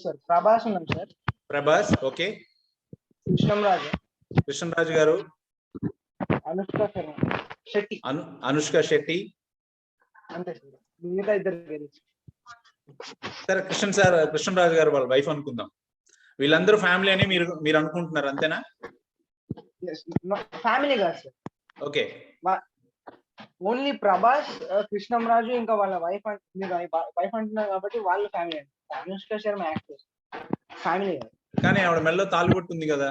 సార్ ప్రభాస్ ఉన్నాం సార్. ప్రభాస్, ఓకే. కృష్ణంరాజు గారు, అనుష్క శెట్టి, అంతే సార్. మిగతా ఇద్దరు సరే కృష్ణరాజు గారు వాళ్ళ వైఫ్ అనుకుందాం. వీళ్ళందరూ ఫ్యామిలీ అని మీరు అనుకుంటున్నారు, అంతేనా? ఫ్యామిలీ కాదు sir. Okay, only Prabhas, Krishnamraju, ఇంకా వాళ్ళ వైఫ్ అంటున్నారు కాబట్టి వాళ్ళు ఫ్యామిలీ అండి. అనుష్క శర్మ యాక్టర్ ఫ్యామిలీ కాదు. కానీ ఆవిడ మెల్లో తాళిబొట్టు ఉంది కదా.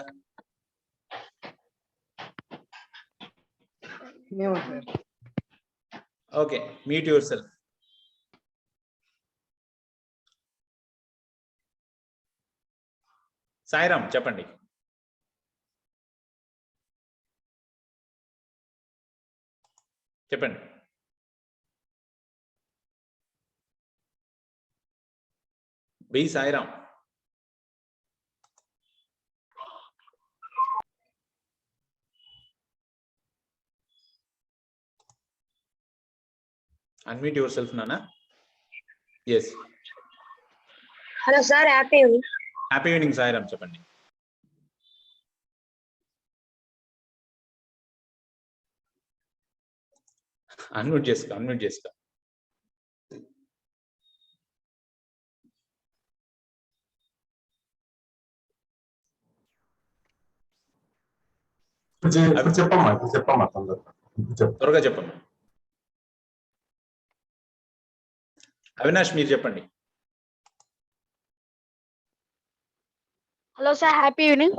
Okay, meet yourself. Sairam చెప్పండి. చెప్పండి. B Sairam. Unmute yourself, Nana. Yes. Hello sir, happy evening. Happy evening, Sairam. Chapandi. Unmute Jessica. Unmute Jessica. ఇప్పుడు చెప్పమ్మా తొందరగా త్వరగా చెప్పమ్మా. అవినాష్ మీరు చెప్పండి. Hello sir, happy evening.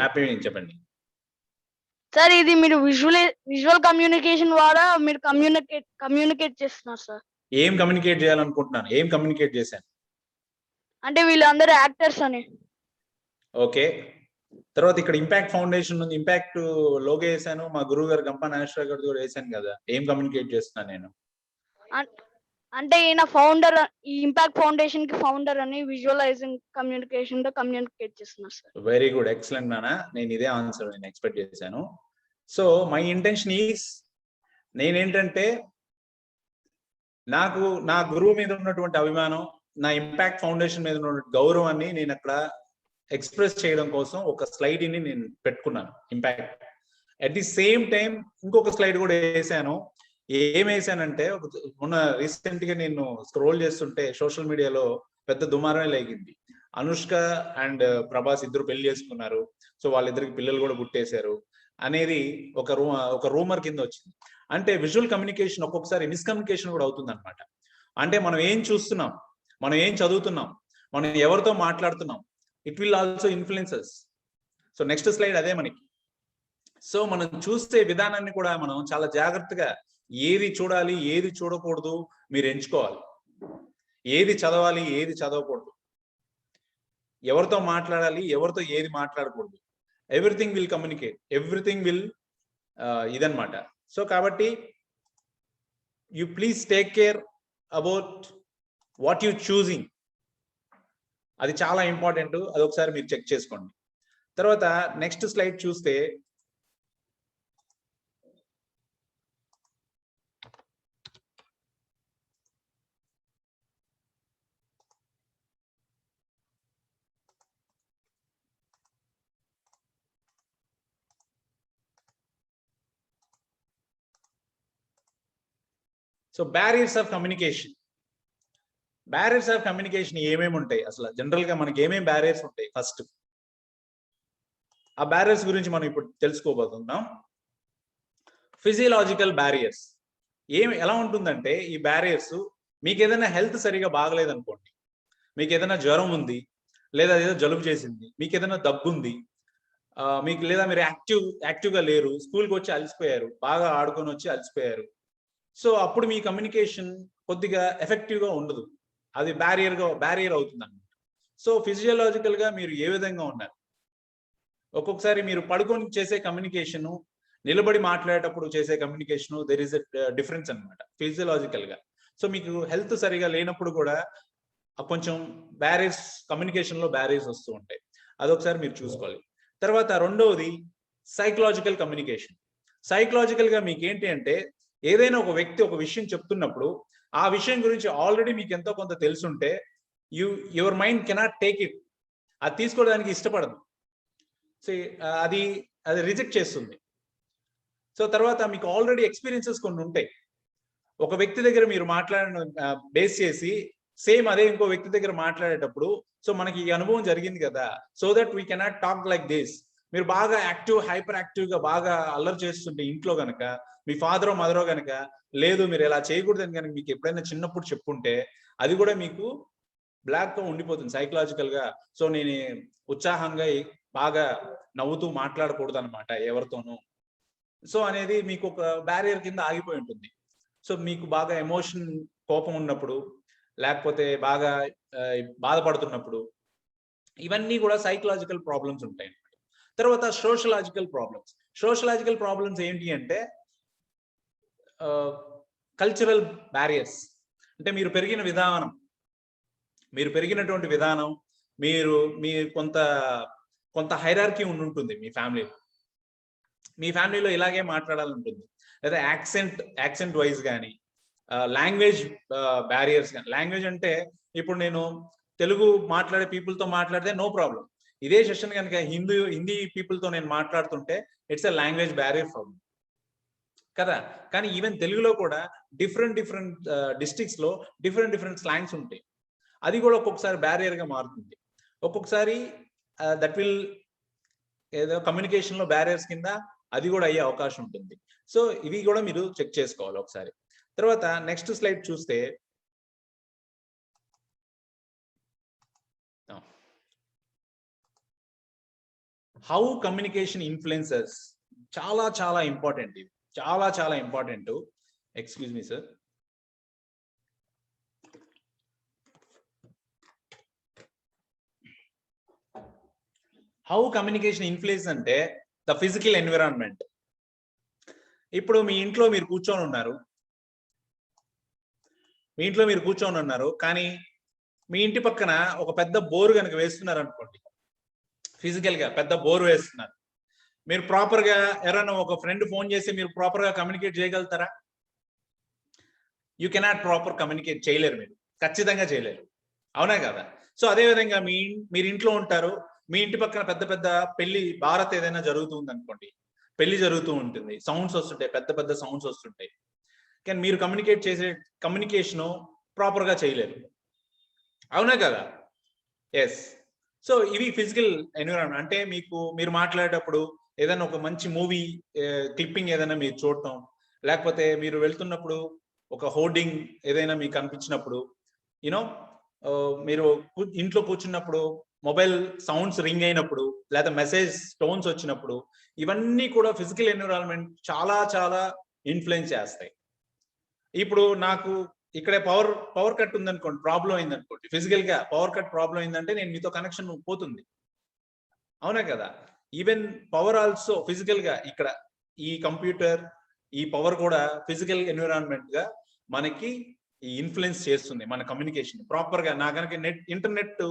Happy evening చెప్పండి. సార్ ఇది మీరు విజువల్ కమ్యూనికేషన్ ద్వారా మీరు కమ్యూనికేట్ చేస్తున్నారు సార్. ఏం కమ్యూనికేట్ చేయాలనుకుంటున్నాను, ఏం కమ్యూనికేట్ చేశాను అంటే వీళ్ళందరూ యాక్టర్స్ అని. ఓకే. తర్వాత ఇక్కడ ఇంపాక్ట్ ఫౌండేషన్ ఉంది, ఇంపాక్ట్ లోగో వేసాను, మా గురువు గారు గంప నాగేశ్వర గారు కూడా వేసాను కదా. ఏం కమ్యూనికేట్ చేస్తున్నాను నేను? అంటే ఈయన ఫౌండర్, ఈ ఇంపాక్ట్ ఫౌండేషన్ కి ఫౌండర్ అని విజువలైజింగ్ కమ్యూనికేషన్ తో కమ్యూనికేట్ చేస్తున్నారు సార్. వెరీ గుడ్, ఎక్సలెంట్ నాన్న. నేను ఇదే ఆన్సర్ నేను ఎక్స్పెక్ట్ చేశాను. సో మై ఇంటెన్షన్ ఈస్, నేనేంటంటే నాకు నా గురువు మీద ఉన్నటువంటి అభిమానం, నా ఇంపాక్ట్ ఫౌండేషన్ మీద ఉన్నటువంటి గౌరవాన్ని నేను అక్కడ ఎక్స్ప్రెస్ చేయడం కోసం ఒక స్లైడ్ ని నేను పెట్టుకున్నాను, impact. At the same time ఇంకొక స్లైడ్ కూడా వేసాను. ఏం వేసానంటే, మొన్న రీసెంట్ గా నేను స్క్రోల్ చేస్తుంటే సోషల్ మీడియాలో పెద్ద దుమారమే లేగింది. అనుష్క అండ్ ప్రభాస్ ఇద్దరు పెళ్లి చేసుకున్నారు, సో వాళ్ళిద్దరికి పిల్లలు కూడా పుట్టేశారు అనేది ఒక రూమర్ కింద వచ్చింది. అంటే విజువల్ కమ్యూనికేషన్ ఒక్కొక్కసారి మిస్కమ్యూనికేషన్ కూడా అవుతుంది అనమాట. అంటే మనం ఏం చూస్తున్నాం, మనం ఏం చదువుతున్నాం, మనం ఎవరితో మాట్లాడుతున్నాం, it will also influences. So next slide అదే మనకి. సో మనం చూసే విధానాన్ని కూడా మనం చాలా జాగ్రత్తగా ఏది చూడాలి, ఏది చూడకూడదు మీరు ఎంచుకోవాలి. ఏది చదవాలి, ఏది చదవకూడదు, ఎవరితో మాట్లాడాలి, ఎవరితో ఏది మాట్లాడకూడదు. Everything will communicate, everything will ఇదన్నమాట. సో కాబట్టి you please take care about what you choosing. అది చాలా ఇంపార్టెంట్, అది ఒకసారి మీరు చెక్ చేసుకోండి. తర్వాత నెక్స్ట్ స్లైడ్ చూస్తే, so barriers of communication. Barriers of communication ఏమేమి ఉంటాయి, అసలు జనరల్ గా మనకి ఏమేమి బ్యారియర్స్ ఉంటాయి, ఫస్ట్ ఆ బ్యారియర్స్ గురించి మనం ఇప్పుడు తెలుసుకోబోతున్నాం. ఫిజియలాజికల్ బ్యారియర్స్ ఎలా ఉంటుందంటే, ఈ బ్యారియర్స్ మీకు ఏదైనా హెల్త్ సరిగా బాగలేదనుకోండి, మీకు ఏదైనా జ్వరం ఉంది, లేదా ఏదో జలుబు చేసింది, మీకు ఏదైనా దగ్గు ఉంది, మీకు లేదా మీరు యాక్టివ్గా లేరు, స్కూల్కి వచ్చి అలసిపోయారు, బాగా ఆడుకొని వచ్చి అలసిపోయారు, సో అప్పుడు మీ కమ్యూనికేషన్ కొద్దిగా ఎఫెక్టివ్గా ఉండదు, అది బ్యారియర్ అవుతుంది అన్నమాట. సో ఫిజియోలాజికల్ గా మీరు ఏ విధంగా ఉన్నారు, ఒక్కొక్కసారి మీరు పడుకొని చేసే కమ్యూనికేషను, నిలబడి మాట్లాడేటప్పుడు చేసే communication, there is a difference అనమాట ఫిజియోలాజికల్ గా. సో మీకు హెల్త్ సరిగా లేనప్పుడు కూడా కొంచెం బ్యారియర్స్, కమ్యూనికేషన్ లో బ్యారియర్స్ వస్తూ ఉంటాయి, అదొకసారి మీరు చూసుకోవాలి. తర్వాత రెండవది సైకలాజికల్ కమ్యూనికేషన్. సైకలాజికల్ గా మీకు ఏంటి అంటే, ఏదైనా ఒక వ్యక్తి ఒక విషయం చెప్తున్నప్పుడు ఆ విషయం గురించి ఆల్రెడీ మీకు ఎంతో కొంత తెలుసుంటే your mind cannot take it, అది తీసుకోవడానికి ఇష్టపడదు, సో అది రిజెక్ట్ చేస్తుంది. సో తర్వాత మీకు ఆల్రెడీ ఎక్స్పీరియన్సెస్ కొన్ని ఉంటాయి, ఒక వ్యక్తి దగ్గర మీరు మాట్లాడిన బేస్ చేసి సేమ్ అదే ఇంకో వ్యక్తి దగ్గర మాట్లాడేటప్పుడు, సో మనకి ఈ అనుభవం జరిగింది కదా, so that we cannot talk like this. మీరు బాగా యాక్టివ్, హైపర్ యాక్టివ్ గా బాగా అల్లరి చేస్తుంటే ఇంట్లో కనుక, మీ ఫాదరో మదరో కనుక లేదు మీరు ఇలా చేయకూడదని కనుక మీకు ఎప్పుడైనా చిన్నప్పుడు చెప్పుంటే, అది కూడా మీకు బ్లాక్ గా ఉండిపోతుంది సైకలాజికల్ గా. సో నేను ఉత్సాహంగా బాగా నవ్వుతూ మాట్లాడకూడదు అనమాట ఎవరితోనూ, సో అనేది మీకు ఒక బ్యారియర్ కింద ఆగిపోయి ఉంటుంది. సో మీకు బాగా ఎమోషన్, కోపం ఉన్నప్పుడు, లేకపోతే బాగా బాధపడుతున్నప్పుడు, ఇవన్నీ కూడా సైకలాజికల్ ప్రాబ్లమ్స్ ఉంటాయి. తర్వాత సోషలాజికల్ ప్రాబ్లమ్స్ ఏంటి అంటే కల్చరల్ బ్యారియర్స్. అంటే మీరు పెరిగినటువంటి విధానం, మీ కొంత హైరార్కీ ఉంటుంది మీ ఫ్యామిలీలో ఇలాగే మాట్లాడాలంటుంది, లేదా యాక్సెంట్ వైజ్ కానీ, లాంగ్వేజ్ బ్యారియర్స్ కానీ. లాంగ్వేజ్ అంటే ఇప్పుడు నేను తెలుగు మాట్లాడే పీపుల్తో మాట్లాడితే నో ప్రాబ్లం. ఇదే సెషన్ కనుక హిందీ పీపుల్తో నేను మాట్లాడుతుంటే it's a language barrier for me కదా. కానీ ఈవెన్ తెలుగులో కూడా డిఫరెంట్ డిస్ట్రిక్ట్స్ లో డిఫరెంట్ స్లాంగ్స్ ఉంటాయి. అది కూడా ఒక్కొక్కసారి బ్యారియర్ గా మారుతుంది. ఒక్కొక్కసారి దట్ విల్ ఏదో కమ్యూనికేషన్ లో బ్యారియర్స్ కింద అది కూడా అయ్యే అవకాశం ఉంటుంది. సో ఇవి కూడా మీరు చెక్ చేసుకోవాలి ఒకసారి. తర్వాత నెక్స్ట్ స్లైడ్ చూస్తే హౌ కమ్యూనికేషన్ ఇన్ఫ్లుయెన్సెస్, చాలా ఇంపార్టెంట్. ఇది చాలా important. Excuse me sir. How communication influence అంటే ద ఫిజికల్ ఎన్విరాన్మెంట్. ఇప్పుడు మీ ఇంట్లో మీరు కూర్చొని ఉన్నారు, కానీ మీ ఇంటి పక్కన ఒక పెద్ద బోరు కనుక వేస్తున్నారు అనుకోండి, ఫిజికల్ గా పెద్ద బోర్ వేస్తున్నారు. మీరు ప్రాపర్ గా ఎవరైనా ఒక ఫ్రెండ్ ఫోన్ చేసి మీరు ప్రాపర్ గా కమ్యూనికేట్ చేయగలుగుతారా? యూ కెనాట్ ప్రాపర్ కమ్యూనికేట్ చేయలేరు, మీరు ఖచ్చితంగా చేయలేరు, అవునా కదా? సో అదే విధంగా మీరు ఇంట్లో ఉంటారు, మీ ఇంటి పక్కన పెద్ద పెళ్లి భారత్ ఏదైనా జరుగుతుంది అనుకోండి, పెళ్లి జరుగుతూ ఉంటుంది, సౌండ్స్ వస్తుంటాయి, పెద్ద సౌండ్స్ వస్తుంటాయి. కానీ మీరు కమ్యూనికేషన్ ప్రాపర్ గా చేయలేరు, అవునా కదా? ఎస్. సో ఇవి ఫిజికల్ ఎన్విరాన్మెంట్. అంటే మీరు మాట్లాడేటప్పుడు ఏదైనా ఒక మంచి మూవీ క్లిప్పింగ్ ఏదైనా మీరు చూడటం, లేకపోతే మీరు వెళ్తున్నప్పుడు ఒక హోర్డింగ్ ఏదైనా మీకు కనిపించినప్పుడు, యూనో మీరు ఇంట్లో కూర్చున్నప్పుడు మొబైల్ సౌండ్స్ రింగ్ అయినప్పుడు, లేదా మెసేజ్ టోన్స్ వచ్చినప్పుడు, ఇవన్నీ కూడా ఫిజికల్ ఎన్విరాన్మెంట్ చాలా ఇన్ఫ్లుయెన్స్ చేస్తాయి. ఇప్పుడు నాకు ఇక్కడే పవర్ కట్ ఉందనుకోండి, ప్రాబ్లం అయిందనుకోండి, ఫిజికల్ గా పవర్ కట్ ప్రాబ్లం అయిందంటే నేను మీతో కనెక్షన్ పోతుంది, అవునా కదా? ఈవెన్ పవర్ ఆల్సో ఫిజికల్ గా, ఇక్కడ ఈ కంప్యూటర్ ఈ పవర్ కూడా ఫిజికల్ ఎన్విరాన్మెంట్ గా మనకి ఇన్ఫ్లుయెన్స్ చేస్తుంది మన కమ్యూనికేషన్. ప్రాపర్ గా నా కనుక ఇంటర్నెట్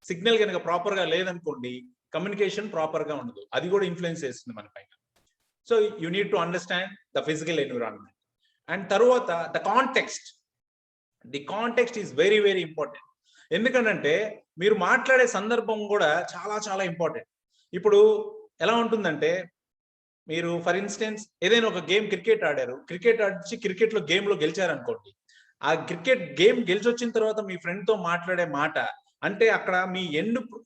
సిగ్నల్ కనుక ప్రాపర్ గా లేదనుకోండి, కమ్యూనికేషన్ ప్రాపర్ గా ఉండదు, అది కూడా ఇన్ఫ్లుయెన్స్ చేస్తుంది మన పైన. So you need to understand the physical environment. And తర్వాత the context is very important. ఎందుకంటే మీరు మాట్లాడే సందర్భం కూడా చాలా ఇంపార్టెంట్. ఇప్పుడు ఎలా ఉంటుందంటే, మీరు ఫర్ ఇన్స్టెన్స్ ఏదైనా ఒక గేమ్ క్రికెట్ ఆడారు, క్రికెట్ లో గేమ్ లో గెలిచారనుకోండి, ఆ క్రికెట్ గేమ్ గెలిచి వచ్చిన తర్వాత మీ ఫ్రెండ్ తో మాట్లాడే మాట, అంటే అక్కడ మీ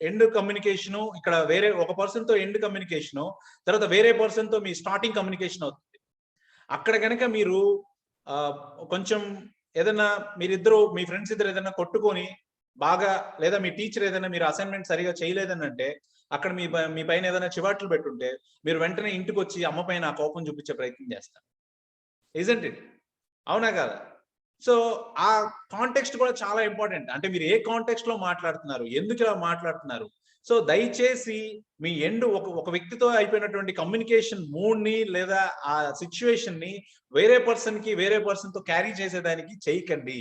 ఎండ్ కమ్యూనికేషను, ఇక్కడ వేరే ఒక పర్సన్ తో ఎండ్ కమ్యూనికేషను, తర్వాత వేరే పర్సన్ తో మీ స్టార్టింగ్ కమ్యూనికేషన్ అవుతుంది. అక్కడ కనుక మీరు కొంచెం ఏదైనా మీ ఫ్రెండ్స్ ఇద్దరు ఏదైనా కొట్టుకొని బాగా, లేదా మీ టీచర్ ఏదైనా మీరు అసైన్మెంట్ సరిగా చేయలేదని అంటే, అక్కడ మీ పైన ఏదైనా చివాట్లు పెట్టుంటే, మీరు వెంటనే ఇంటికి వచ్చి అమ్మ పైన ఆ కోపం చూపించే ప్రయత్నం చేస్తారు, ఇజంట్ ఇట్? అవునా కదా? సో ఆ కాంటెక్స్ట్ కూడా చాలా ఇంపార్టెంట్. అంటే మీరు ఏ కాంటెక్స్ట్ లో మాట్లాడుతున్నారు, ఎందుకు ఇలా మాట్లాడుతున్నారు. సో దయచేసి మీ ఒక వ్యక్తితో అయిపోయినటువంటి కమ్యూనికేషన్ మూడ్ ని, లేదా ఆ సిచ్యువేషన్ ని వేరే పర్సన్ తో క్యారీ చేసేదానికి చేయకండి.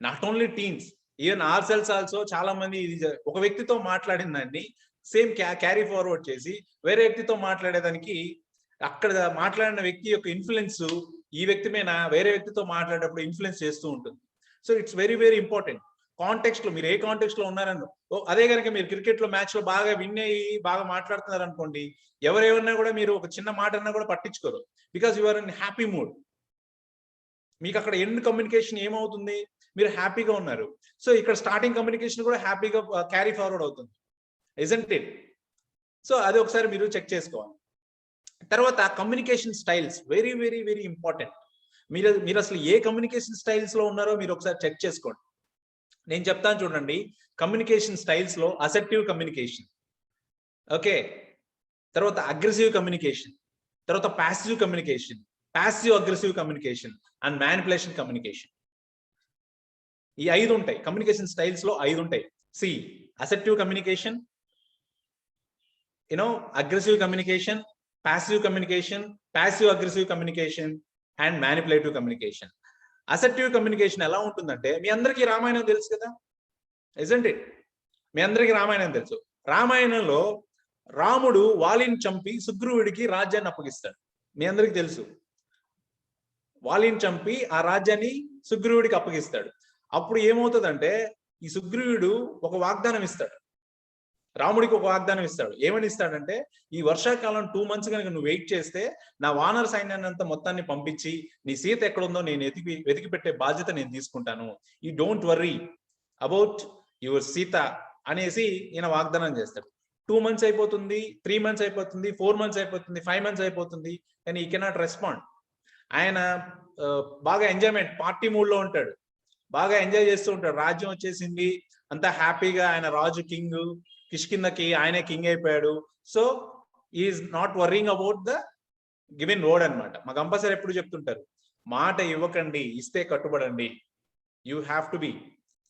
Not only teams, even our selves also చాలా మంది ఒక వ్యక్తితో మాట్లాడిన దాన్ని సేమ్ క్యారీ ఫార్వర్డ్ చేసి వేరే వ్యక్తితో మాట్లాడేదానికి, అక్కడ మాట్లాడిన వ్యక్తి యొక్క ఇన్ఫ్లుయెన్స్ ఈ వ్యక్తి మీద వేరే వ్యక్తితో మాట్లాడేటప్పుడు ఇన్ఫ్లుయెన్స్ చేస్తూ ఉంటుంది. So it's very important. Context లో మీరు ఏ కాంటెక్స్ట్ లో ఉన్నారని, అదే కనుక మీరు క్రికెట్ లో మ్యాచ్ లో బాగా విన్ అయ్యి బాగా మాట్లాడుతున్నారు అనుకోండి, ఎవరేమన్నా కూడా మీరు ఒక చిన్న మాట అన్నా కూడా పట్టించుకోరు, because you are in happy mood. మీకు అక్కడ ఎండ్ కమ్యూనికేషన్ ఏమవుతుంది, మీరు హ్యాపీగా ఉన్నారు. సో ఇక్కడ స్టార్టింగ్ కమ్యూనికేషన్ కూడా హ్యాపీగా క్యారీ ఫార్వర్డ్ అవుతుంది, ఇజంట్ ఇట్? సో అది ఒకసారి మీరు చెక్ చేసుకోవాలి. తర్వాత కమ్యూనికేషన్ స్టైల్స్ వెరీ ఇంపార్టెంట్. మీరు అసలు ఏ కమ్యూనికేషన్ స్టైల్స్ లో ఉన్నారో మీరు ఒకసారి చెక్ చేసుకోండి. నేను చెప్తాను చూడండి. కమ్యూనికేషన్ స్టైల్స్ లో అసెప్టివ్ కమ్యూనికేషన్, ఓకే, తర్వాత అగ్రెసివ్ కమ్యూనికేషన్, తర్వాత passive communication, passive aggressive communication and manipulation communication. ఈ 5 ఉంటాయి కమ్యూనికేషన్ స్టైల్స్ లో, 5 ఉంటాయి. assertive communication, aggressive communication, passive communication, passive aggressive communication, and manipulative communication. Assertive communication ఎలా ఉంటుందంటే, మీ అందరికీ రామాయణం తెలుసు కదా, isn't it? మీ అందరికీ రామాయణం తెలుసు. రామాయణంలో రాముడు వాలిని చంపి సుగ్రీవుడికి రాజ్యాన్ని అప్పగిస్తాడు. మీ అందరికీ తెలుసు. వాలిని చంపి ఆ రాజ్యాన్ని సుగ్రీవుడికి అప్పగిస్తాడు. అప్పుడు ఏమవుతుందంటే, ఈ సుగ్రీవుడు ఒక వాగ్దానం ఇస్తాడు, రాముడికి ఒక వాగ్దానం ఇస్తాడు. ఏమని ఇస్తాడంటే, ఈ వర్షాకాలం 2 months కనుక నువ్వు వెయిట్ చేస్తే నా వానర సైన్యాన్ని అంతా మొత్తాన్ని పంపించి నీ సీత ఎక్కడుందో నేను వెతికి పెట్టే బాధ్యత నేను తీసుకుంటాను. ఈ don't worry about your Sita అనేసి ఈయన వాగ్దానం చేస్తాడు. 2 months అయిపోతుంది, 3 months అయిపోతుంది, 4 months అయిపోతుంది, 5 months అయిపోతుంది, కానీ ఈ కెనాట్ రెస్పాండ్. ఆయన బాగా ఎంజాయ్మెంట్ పార్టీ మూడ్ లో ఉంటాడు, బాగా ఎంజాయ్ చేస్తూ ఉంటాడు. రాజ్యం వచ్చేసింది, అంతా హ్యాపీగా, ఆయన రాజు కింగ్, కిష్కిందకి ఆయనే కింగ్ అయిపోయాడు. So is not worrying about the given road అనమాట. మా కంపల్సరీ ఎప్పుడు చెప్తుంటారు, మాట ఇవ్వకండి, ఇస్తే కట్టుబడండి. You have to be.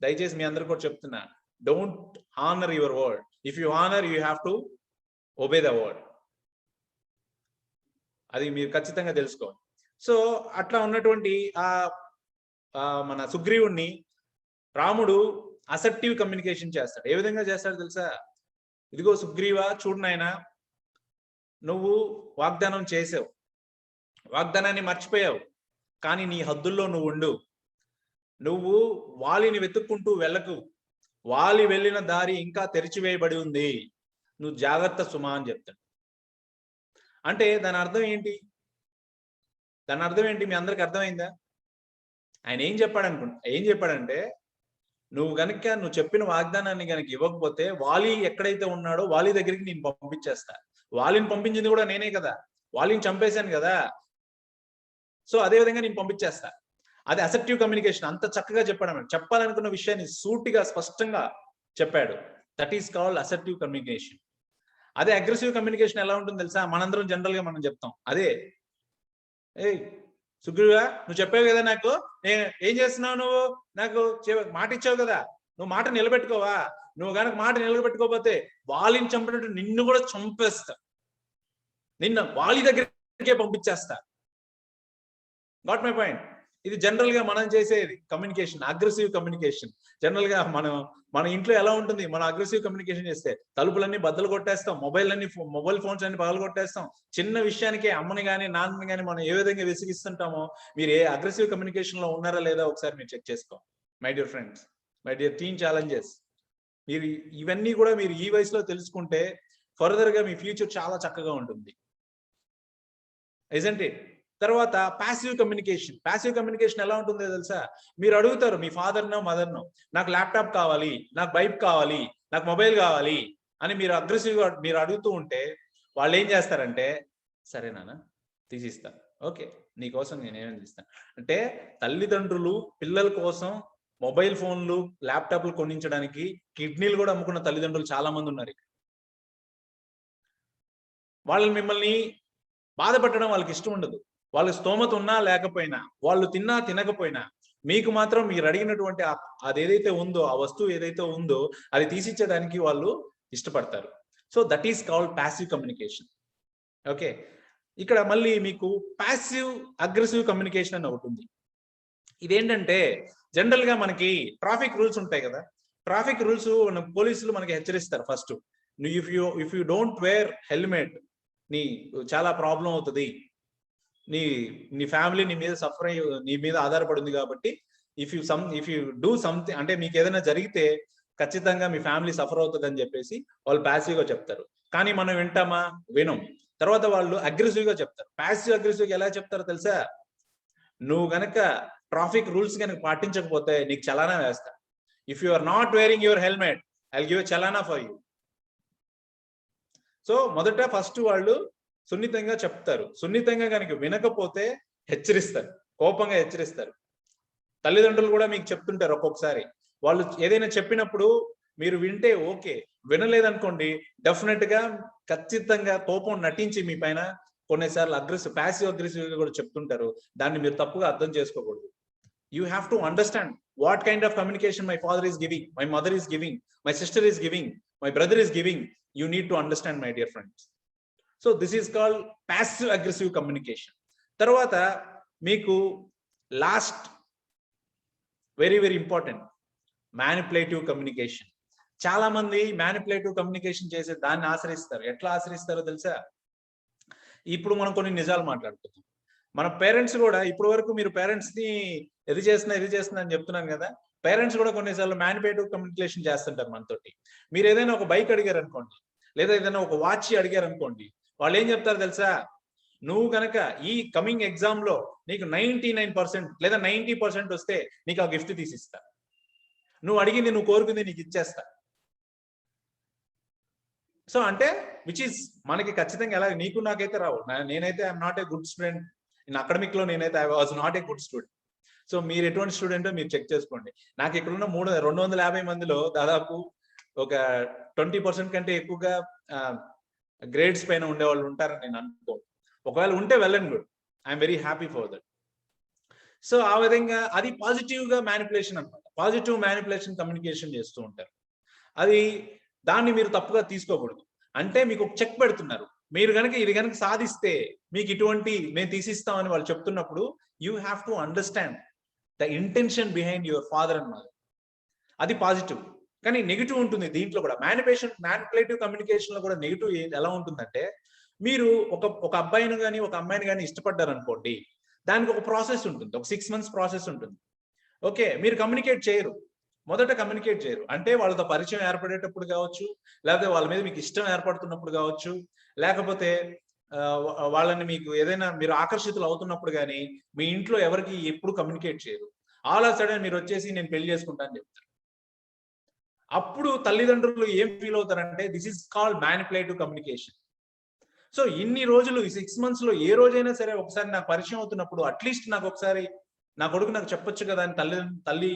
దయచేసి మీ అందరు కూడా చెప్తున్నా, don't honour your word. If you honour, you have to obey the word. అది మీరు ఖచ్చితంగా తెలుసుకోవాలి. సో అట్లా ఉన్నటువంటి మన సుగ్రీవుణ్ణి రాముడు అసర్టివ్ కమ్యూనికేషన్ చేస్తాడు. ఏ విధంగా చేస్తాడు తెలుసా? ఇదిగో సుగ్రీవా, చూడు నాయనా, నువ్వు వాగ్దానం చేసావు, వాగ్దానాన్ని మర్చిపోయావు, కానీ నీ హద్దుల్లో నువ్వు ఉండు. నువ్వు వాలిని వెతుక్కుంటూ వెళ్ళకు, వాలి వెళ్ళిన దారి ఇంకా తెరిచివేయబడి ఉంది, నువ్వు జాగ్రత్త సుమా అని చెప్తాడు. అంటే దాని అర్థం ఏంటి? దాని అర్థం ఏంటి? మీ అందరికి అర్థమైందా? ఆయన ఏం చెప్పాడంటే, నువ్వు చెప్పిన వాగ్దానాన్ని గనక ఇవ్వకపోతే వాలి ఎక్కడైతే ఉన్నాడో వాలి దగ్గరికి నేను పంపించేస్తా. వాలిని పంపించింది కూడా నేనే కదా, వాలిని చంపేశాను కదా, సో అదే విధంగా నేను పంపించేస్తా. అది అసెప్టివ్ కమ్యూనికేషన్. అంత చక్కగా చెప్పాడు. చెప్పాలనుకున్న విషయాన్ని సూటిగా స్పష్టంగా చెప్పాడు. That is called assertive communication. అదే అగ్రెసివ్ కమ్యూనికేషన్ ఎలా ఉంటుంది తెలుసా? మనందరం జనరల్ గా మనం చెప్తాం, అదే ఏయ్ సుగ్రీవా, నువ్వు చెప్పావు కదా నాకు, ఏం చేస్తున్నావు నువ్వు, నాకు మాట ఇచ్చావు కదా, నువ్వు మాట నిలబెట్టుకోవా, నువ్వు కనుక మాట నిలబెట్టుకోకపోతే వాలిని చంపినట్టు నిన్ను కూడా చంపేస్తా, నిన్న వాలి దగ్గరికే పంపించేస్తా. Got my point? ఇది జనరల్ గా మనం చేసేది కమ్యూనికేషన్, అగ్రెసివ్ కమ్యూనికేషన్. జనరల్ గా మన ఇంట్లో ఎలా ఉంటుంది? మనం అగ్రెసివ్ కమ్యూనికేషన్ చేస్తే తలుపులన్నీ బద్దలు కొట్టేస్తాం, మొబైల్ ఫోన్స్ అన్ని పగలు కొట్టేస్తాం. చిన్న విషయానికే అమ్మని కానీ నాన్నని కానీ మనం ఏ విధంగా విసిగిస్తుంటామో, మీరు ఏ అగ్రెసివ్ కమ్యూనికేషన్ లో ఉన్నారా లేదా ఒకసారి మీరు చెక్ చేసుకో. My dear friends, my dear teen challenges, మీరు ఇవన్నీ కూడా మీరు ఈ వయసులో తెలుసుకుంటే ఫర్దర్ గా మీ ఫ్యూచర్ చాలా చక్కగా ఉంటుంది. Isn't it? తర్వాత ప్యాసివ్ కమ్యూనికేషన్. ప్యాసివ్ కమ్యూనికేషన్ ఎలా ఉంటుందో తెలుసా? మీరు అడుగుతారు మీ ఫాదర్నో మదర్నో, నాకు ల్యాప్టాప్ కావాలి, నాకు బైక్ కావాలి, నాకు మొబైల్ కావాలి అని మీరు అగ్రెసివ్గా మీరు అడుగుతూ ఉంటే వాళ్ళు ఏం చేస్తారంటే, సరే నాన్న తీసిస్తాను, ఓకే నీకోసం నేనేమని తీస్తాను అంటే, తల్లిదండ్రులు పిల్లల కోసం మొబైల్ ఫోన్లు ల్యాప్టాప్లు కొనించడానికి కిడ్నీలు కూడా అమ్ముకున్న తల్లిదండ్రులు చాలా మంది ఉన్నారు. వాళ్ళని మిమ్మల్ని బాధపెట్టడం వాళ్ళకి ఇష్టం ఉండదు. వాళ్ళ స్తోమత ఉన్నా లేకపోయినా, వాళ్ళు తిన్నా తినకపోయినా, మీకు మాత్రం మీరు అడిగినటువంటి అదేదైతే ఉందో, ఆ వస్తువు ఏదైతే ఉందో అది తీసిచ్చేదానికి వాళ్ళు ఇష్టపడతారు. So that is called passive communication. Okay, ఇక్కడ మళ్ళీ మీకు ప్యాసివ్ అగ్రెసివ్ కమ్యూనికేషన్ అని ఒకటి ఉంది. ఇదేంటంటే జనరల్ గా మనకి ట్రాఫిక్ రూల్స్ ఉంటాయి కదా, ట్రాఫిక్ రూల్స్ పోలీసులు మనకి హెచ్చరిస్తారు. First, if you don't wear helmet, నీ చాలా ప్రాబ్లం అవుతుంది, నీ ఫ్యామిలీ నీ మీద సఫర్ అయ్యి నీ మీద ఆధారపడింది కాబట్టి ఇఫ్ యూ డూ సంథింగ్, అంటే మీకు ఏదైనా జరిగితే ఖచ్చితంగా మీ ఫ్యామిలీ సఫర్ అవుతుంది అని చెప్పేసి వాళ్ళు ప్యాసివ్ గా చెప్తారు. కానీ మనం వింటామా? వినం. తర్వాత వాళ్ళు అగ్రెసివ్ గా చెప్తారు. ప్యాసివ్ అగ్రెసివ్ ఎలా చెప్తారో తెలుసా? నువ్వు గనక ట్రాఫిక్ రూల్స్ కనుక పాటించకపోతే నీకు చలానా వేస్తా. If you are not wearing your helmet, I will give a చలానా ఫర్ యూ. సో మొదట ఫస్ట్ వాళ్ళు సున్నితంగా చెప్తారు. సున్నితంగా కనుక వినకపోతే హెచ్చరిస్తారు, కోపంగా హెచ్చరిస్తారు. తల్లిదండ్రులు కూడా మీకు చెప్తుంటారు ఒక్కొక్కసారి. వాళ్ళు ఏదైనా చెప్పినప్పుడు మీరు వింటే ఓకే, వినలేదనుకోండి డెఫినెట్ గా ఖచ్చితంగా కోపం నటించి మీ పైన కొన్నిసార్లు ప్యాసివ్ అగ్రెసివ్ గా కూడా చెప్తుంటారు. దాన్ని మీరు తప్పుగా అర్థం చేసుకోకూడదు. You have to understand what kind of communication my father is giving, my mother is giving, my sister is giving, my brother is giving. You need to understand, my dear friends. So this is called passive aggressive communication. Tarvata meeku last very very important, manipulative communication. చాలా మంది manipulative communication చేసే దాన్ని ఆశ్రయిస్తారు. ఎట్లా ఆశ్రయిస్తారో తెలుసా? ఇప్పుడు మనం కొన్ని నిజాలు మాట్లాడుతున్నాం. మన పేరెంట్స్ కూడా ఇప్పటి వరకు మీరు పేరెంట్స్ ని ఇది చేస్తున్నా అని చెప్తున్నాను కదా, పేరెంట్స్ కూడా కొన్నిసార్లు మ్యానిపులేటివ్ కమ్యూనికేషన్ చేస్తుంటారు మనతోటి. మీరు ఏదైనా ఒక బైక్ అడిగారు అనుకోండి, లేదా ఏదైనా ఒక వాచ్ అడిగారు అనుకోండి, వాళ్ళు ఏం చెప్తారు తెలుసా? నువ్వు కనుక ఈ కమింగ్ ఎగ్జామ్ లో నీకు 99% లేదా 90% వస్తే నీకు ఆ గిఫ్ట్ తీసిస్తా, నువ్వు అడిగింది నువ్వు కోరుకుంది నీకు ఇచ్చేస్తా. సో అంటే విచ్ ఈస్ మనకి ఖచ్చితంగా ఎలా, నీకు నాకైతే రావు. నేనైతే I'm not a good student in academic లో, నేనైతే I was not a good student. So మీరు ఎటువంటి స్టూడెంటో మీరు చెక్ చేసుకోండి. నాకు ఇక్కడున్న 250 మందిలో దాదాపు ఒక 20% కంటే ఎక్కువగా గ్రేడ్స్ పైన ఉండేవాళ్ళు ఉంటారని నేను అనుకో. ఒకవేళ ఉంటే well and good, I'm very happy for that. So ఆ విధంగా అది పాజిటివ్ గా మ్యానిపులేషన్ అనమాట. పాజిటివ్ మ్యానిపులేషన్ కమ్యూనికేషన్ చేస్తూ ఉంటారు. అది దాన్ని మీరు తప్పుగా తీసుకోకూడదు. అంటే మీకు ఒక చెక్ పెడుతున్నారు, మీరు కనుక ఇది కనుక సాధిస్తే మీకు ఇటువంటి మేము తీసిస్తామని వాళ్ళు చెప్తున్నప్పుడు you have to understand the intention behind your father and mother. అది పాజిటివ్. కానీ నెగిటివ్ ఉంటుంది దీంట్లో కూడా. మ్యానిపులేటివ్ కమ్యూనికేషన్ లో కూడా నెగిటివ్ ఎలా ఉంటుందంటే, మీరు ఒక అబ్బాయిని కానీ ఒక అమ్మాయిని కానీ ఇష్టపడ్డారు అనుకోండి, దానికి ఒక ప్రాసెస్ ఉంటుంది, ఒక 6 months ప్రాసెస్ ఉంటుంది. ఓకే, మీరు కమ్యూనికేట్ చేయరు, మొదట కమ్యూనికేట్ చేయరు. అంటే వాళ్ళతో పరిచయం ఏర్పడేటప్పుడు కావచ్చు, లేకపోతే వాళ్ళ మీద మీకు ఇష్టం ఏర్పడుతున్నప్పుడు కావచ్చు, లేకపోతే వాళ్ళని మీకు ఏదైనా మీరు ఆకర్షితులు అవుతున్నప్పుడు కానీ మీ ఇంట్లో ఎవరికి ఎప్పుడు కమ్యూనికేట్ చేయరు. ఆల్ ఆఫ్ సడన్ మీరు వచ్చేసి నేను పెళ్లి చేసుకుంటా అని చెప్తారు. అప్పుడు తల్లిదండ్రులు ఏం ఫీల్ అవుతారంటే, this is called manipulative communication. So ఇన్ని రోజులు ఈ 6 months లో ఏ రోజైనా సరే ఒకసారి నాకు పరిచయం అవుతున్నప్పుడు అట్లీస్ట్ నాకు ఒకసారి నా కొడుకు నాకు చెప్పొచ్చు కదా అని తల్లి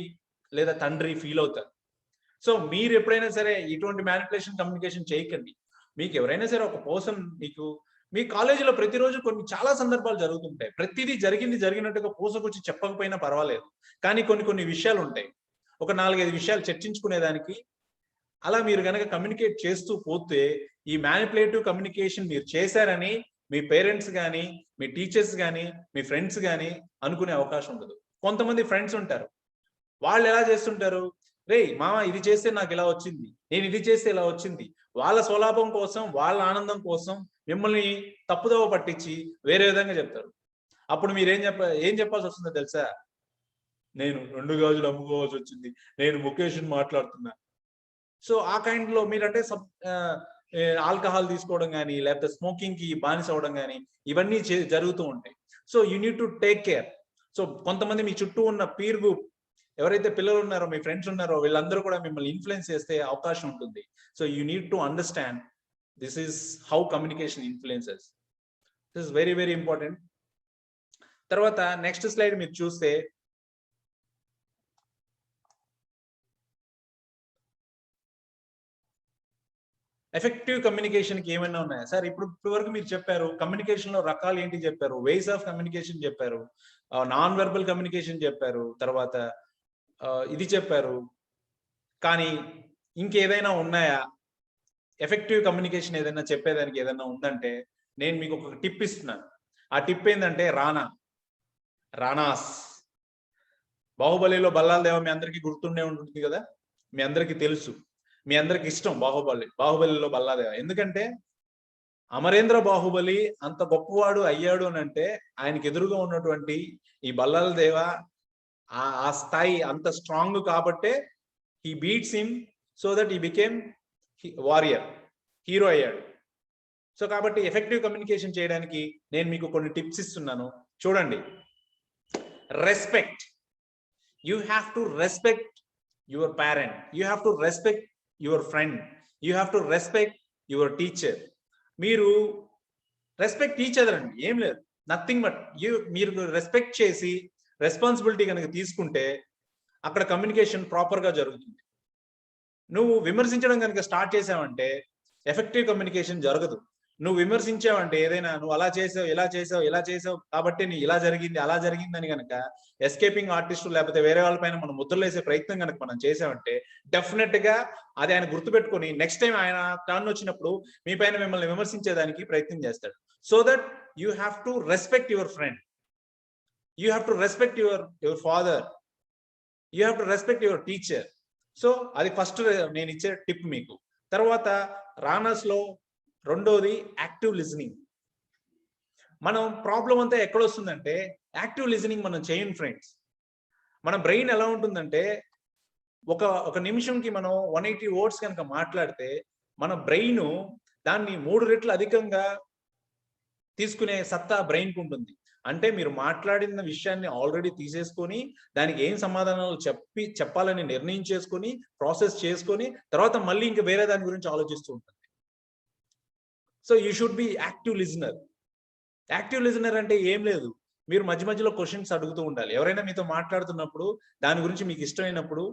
లేదా తండ్రి ఫీల్ అవుతారు. సో మీరు ఎప్పుడైనా సరే ఇటువంటి మ్యానిపులేషన్ కమ్యూనికేషన్ చేయకండి. మీకు ఎవరైనా సరే ఒక పర్సన్ మీ కాలేజీలో ప్రతిరోజు చాలా సందర్భాలు జరుగుతుంటాయి. ప్రతిదీ జరిగినట్టుగా పూసకొచ్చి చెప్పకపోయినా పర్వాలేదు, కానీ కొన్ని విషయాలు ఉంటాయి, ఒక 4-5 విషయాలు చర్చించుకునేదానికి. అలా మీరు కనుక కమ్యూనికేట్ చేస్తూ పోతే ఈ మ్యానిపులేటివ్ కమ్యూనికేషన్ మీరు చేశారని మీ పేరెంట్స్ కానీ మీ టీచర్స్ కానీ మీ ఫ్రెండ్స్ కానీ అనుకునే అవకాశం ఉండదు. కొంతమంది ఫ్రెండ్స్ ఉంటారు, వాళ్ళు ఎలా చేస్తుంటారు, రే మామ ఇది చేస్తే నాకు ఇలా వచ్చింది, నేను ఇది చేస్తే ఇలా వచ్చింది, వాళ్ళ స్వలాభం కోసం వాళ్ళ ఆనందం కోసం మిమ్మల్ని తప్పుదోవ పట్టించి వేరే విధంగా చెప్తారు. అప్పుడు మీరు ఏం చెప్పాల్సి వస్తుందో తెలుసా? నేను 2 గాజులు అమ్ముకోవాల్సి వచ్చింది, నేను ముఖేష్ మాట్లాడుతున్నా. సో ఆ కైండ్ లో మీరంటే ఆల్కహాల్ తీసుకోవడం కానీ లేకపోతే స్మోకింగ్ కి బానిస అవడం కానీ ఇవన్నీ జరుగుతూ ఉంటాయి. So you need to take care. So కొంతమంది మీ చుట్టూ ఉన్న పీర్ గ్రూప్ ఎవరైతే పిల్లలు ఉన్నారో మీ ఫ్రెండ్స్ ఉన్నారో వీళ్ళందరూ కూడా మిమ్మల్ని ఇన్ఫ్లుయెన్స్ చేసే అవకాశం ఉంటుంది. So you need to understand this is how communication influences. This is very very important. తర్వాత నెక్స్ట్ స్లైడ్ మీరు చూస్తే ఎఫెక్టివ్ కమ్యూనికేషన్ కి ఏమైనా ఉన్నాయా సార్? ఇప్పుడు వరకు మీరు చెప్పారు కమ్యూనికేషన్ లో రకాలు ఏంటి చెప్పారు, వేస్ ఆఫ్ కమ్యూనికేషన్ చెప్పారు, నాన్ వెర్బల్ కమ్యూనికేషన్ చెప్పారు, తర్వాత ఇది చెప్పారు. కానీ ఇంకేదైనా ఉన్నాయా? ఎఫెక్టివ్ కమ్యూనికేషన్ ఏదైనా చెప్పేదానికి ఏదైనా ఉందంటే నేను మీకు ఒక టిప్ ఇస్తున్నాను. ఆ టిప్ ఏంటంటే రానాస్. బాహుబలిలో బల్లాల దేవ మీ అందరికీ గుర్తుండే ఉంటుంది కదా, మీ అందరికీ తెలుసు, మీ అందరికి ఇష్టం బాహుబలిలో బల్లాదేవ. ఎందుకంటే అమరేంద్ర బాహుబలి అంత గొప్పవాడు అయ్యాడు అని అంటే ఆయనకి ఎదురుగా ఉన్నటువంటి ఈ బల్లాల దేవ ఆ స్థాయి అంత స్ట్రాంగ్ కాబట్టే he beats him, so that he became warrior, hero అయ్యాడు. సో కాబట్టి ఎఫెక్టివ్ కమ్యూనికేషన్ చేయడానికి నేను మీకు కొన్ని టిప్స్ ఇస్తున్నాను, చూడండి. Respect. You have to respect your parent, you have to respect your friend, you have to respect your teacher. మీరు రెస్పెక్ట్ ఈచ్ అదర్ అండి, ఏం లేదు, నథింగ్ బట్ మీరు రెస్పెక్ట్ చేసి రెస్పాన్సిబిలిటీ కనుక తీసుకుంటే అక్కడ కమ్యూనికేషన్ ప్రాపర్ గా జరుగుతుంది. నువ్వు విమర్శించడం కనుక స్టార్ట్ చేసావంటే ఎఫెక్టివ్ కమ్యూనికేషన్ జరగదు. నువ్వు విమర్శించావంటే ఏదైనా, నువ్వు అలా చేసావు, ఇలా చేసావు, ఇలా చేసావు కాబట్టి నీ ఇలా జరిగింది, అలా జరిగిందని కనుక ఎస్కేపింగ్ ఆర్టిస్ట్ లేకపోతే వేరే వాళ్ళపైన మనం ముద్రలు వేసే ప్రయత్నం కనుక మనం చేసామంటే డెఫినెట్ గా అది ఆయన గుర్తుపెట్టుకొని నెక్స్ట్ టైం ఆయన టర్న్ వచ్చినప్పుడు మీ పైన మిమ్మల్ని విమర్శించేదానికి ప్రయత్నం చేస్తాడు. So that you have to respect your friend, you have to respect your father, you have to respect your teacher. So అది ఫస్ట్ నేను ఇచ్చే టిప్ మీకు. తర్వాత రానర్స్ లో రెండోది యాక్టివ్ లిజనింగ్. మనం ప్రాబ్లం అంతా ఎక్కడ వస్తుందంటే యాక్టివ్ లిజనింగ్ మనం చేయం ఫ్రెండ్స్. మన బ్రెయిన్ ఎలా ఉంటుందంటే ఒక నిమిషంకి మనం 180 words కనుక మాట్లాడితే మన బ్రెయిన్ దాన్ని 3 రెట్లు అధికంగా తీసుకునే సత్తా బ్రెయిన్ కు ఉంటుంది. అంటే మీరు మాట్లాడిన విషయాన్ని ఆల్రెడీ తీసేసుకొని దానికి ఏం సమాధానాలు చెప్పాలని నిర్ణయం చేసుకొని ప్రాసెస్ చేసుకొని తర్వాత మళ్ళీ ఇంకా వేరే దాని గురించి ఆలోచిస్తూ ఉంటుంది. So you should be active listener. Active listener అంటే ఏం లేదు, మీరు మధ్య మధ్యలో క్వశ్చన్స్ అడుగుతూ ఉండాలి. ఎవరైనా మీతో మాట్లాడుతున్నప్పుడు దాని గురించి మీకు ఇష్టమైనప్పుడు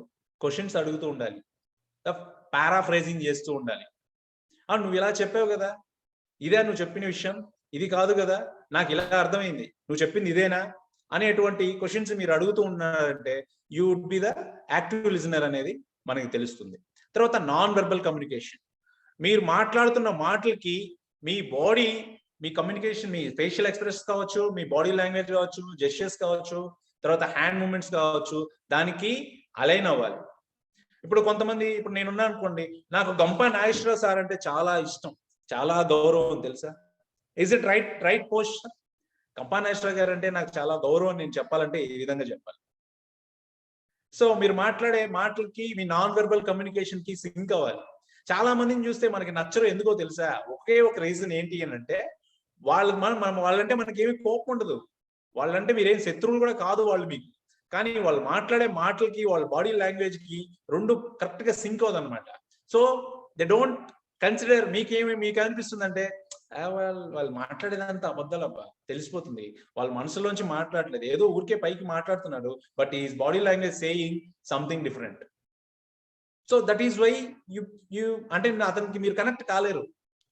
క్వశ్చన్స్ అడుగుతూ ఉండాలి, పారాఫ్రైజింగ్ చేస్తూ ఉండాలి. నువ్వు ఇలా చెప్పావు కదా, ఇదే నువ్వు చెప్పిన విషయం, ఇది కాదు కదా, నాకు ఇలా అర్థమైంది, నువ్వు చెప్పింది ఇదేనా అనేటువంటి క్వశ్చన్స్ మీరు అడుగుతూ ఉన్నారంటే you would be the active listener అనేది మనకి తెలుస్తుంది. తర్వాత నాన్ వెర్బల్ కమ్యూనికేషన్. మీరు మాట్లాడుతున్న మాటలకి మీ బాడీ, మీ కమ్యూనికేషన్, మీ ఫేషియల్ ఎక్స్ప్రెస్ కావచ్చు, మీ బాడీ లాంగ్వేజ్ కావచ్చు, జెస్చర్స్ కావచ్చు, తర్వాత హ్యాండ్ మూమెంట్స్ కావచ్చు, దానికి అలైన్ అవ్వాలి. ఇప్పుడు కొంతమంది, ఇప్పుడు నేనున్నా అనుకోండి, నాకు గంప నాగేశ్వరరావు సార్ అంటే చాలా ఇష్టం, చాలా గౌరవం, తెలుసా? Is it right post? Gampa Nageswararao garu అంటే నాకు చాలా గౌరవం నేను చెప్పాలంటే ఈ విధంగా చెప్పాలి. సో మీరు మాట్లాడే మాటలకి మీ నాన్ వెర్బల్ కమ్యూనికేషన్ కి సింక్ అవ్వాలి. చాలా మందిని చూస్తే మనకి నచ్చరు, ఎందుకో తెలుసా? ఒకే ఒక రీజన్ ఏంటి అని అంటే వాళ్ళంటే మనకి ఏమి కోపం ఉండదు, వాళ్ళంటే మీరేం శత్రువులు కూడా కాదు వాళ్ళు మీకు, కానీ వాళ్ళు మాట్లాడే మాటలకి వాళ్ళ బాడీ లాంగ్వేజ్ కి రెండు కరెక్ట్ గా సింక్ అవుతుంది అనమాట. So they don't consider. మీకు అనిపిస్తుంది అంటే వాళ్ళు మాట్లాడేదంతా అబద్ధాలబ్బా, తెలిసిపోతుంది, వాళ్ళ మనసులోంచి మాట్లాడలేదు, ఏదో ఊరికే పైకి మాట్లాడుతున్నాడు, but is body language saying something different. So that is why you అంటే అతనికి మీరు కనెక్ట్ కాలేరు,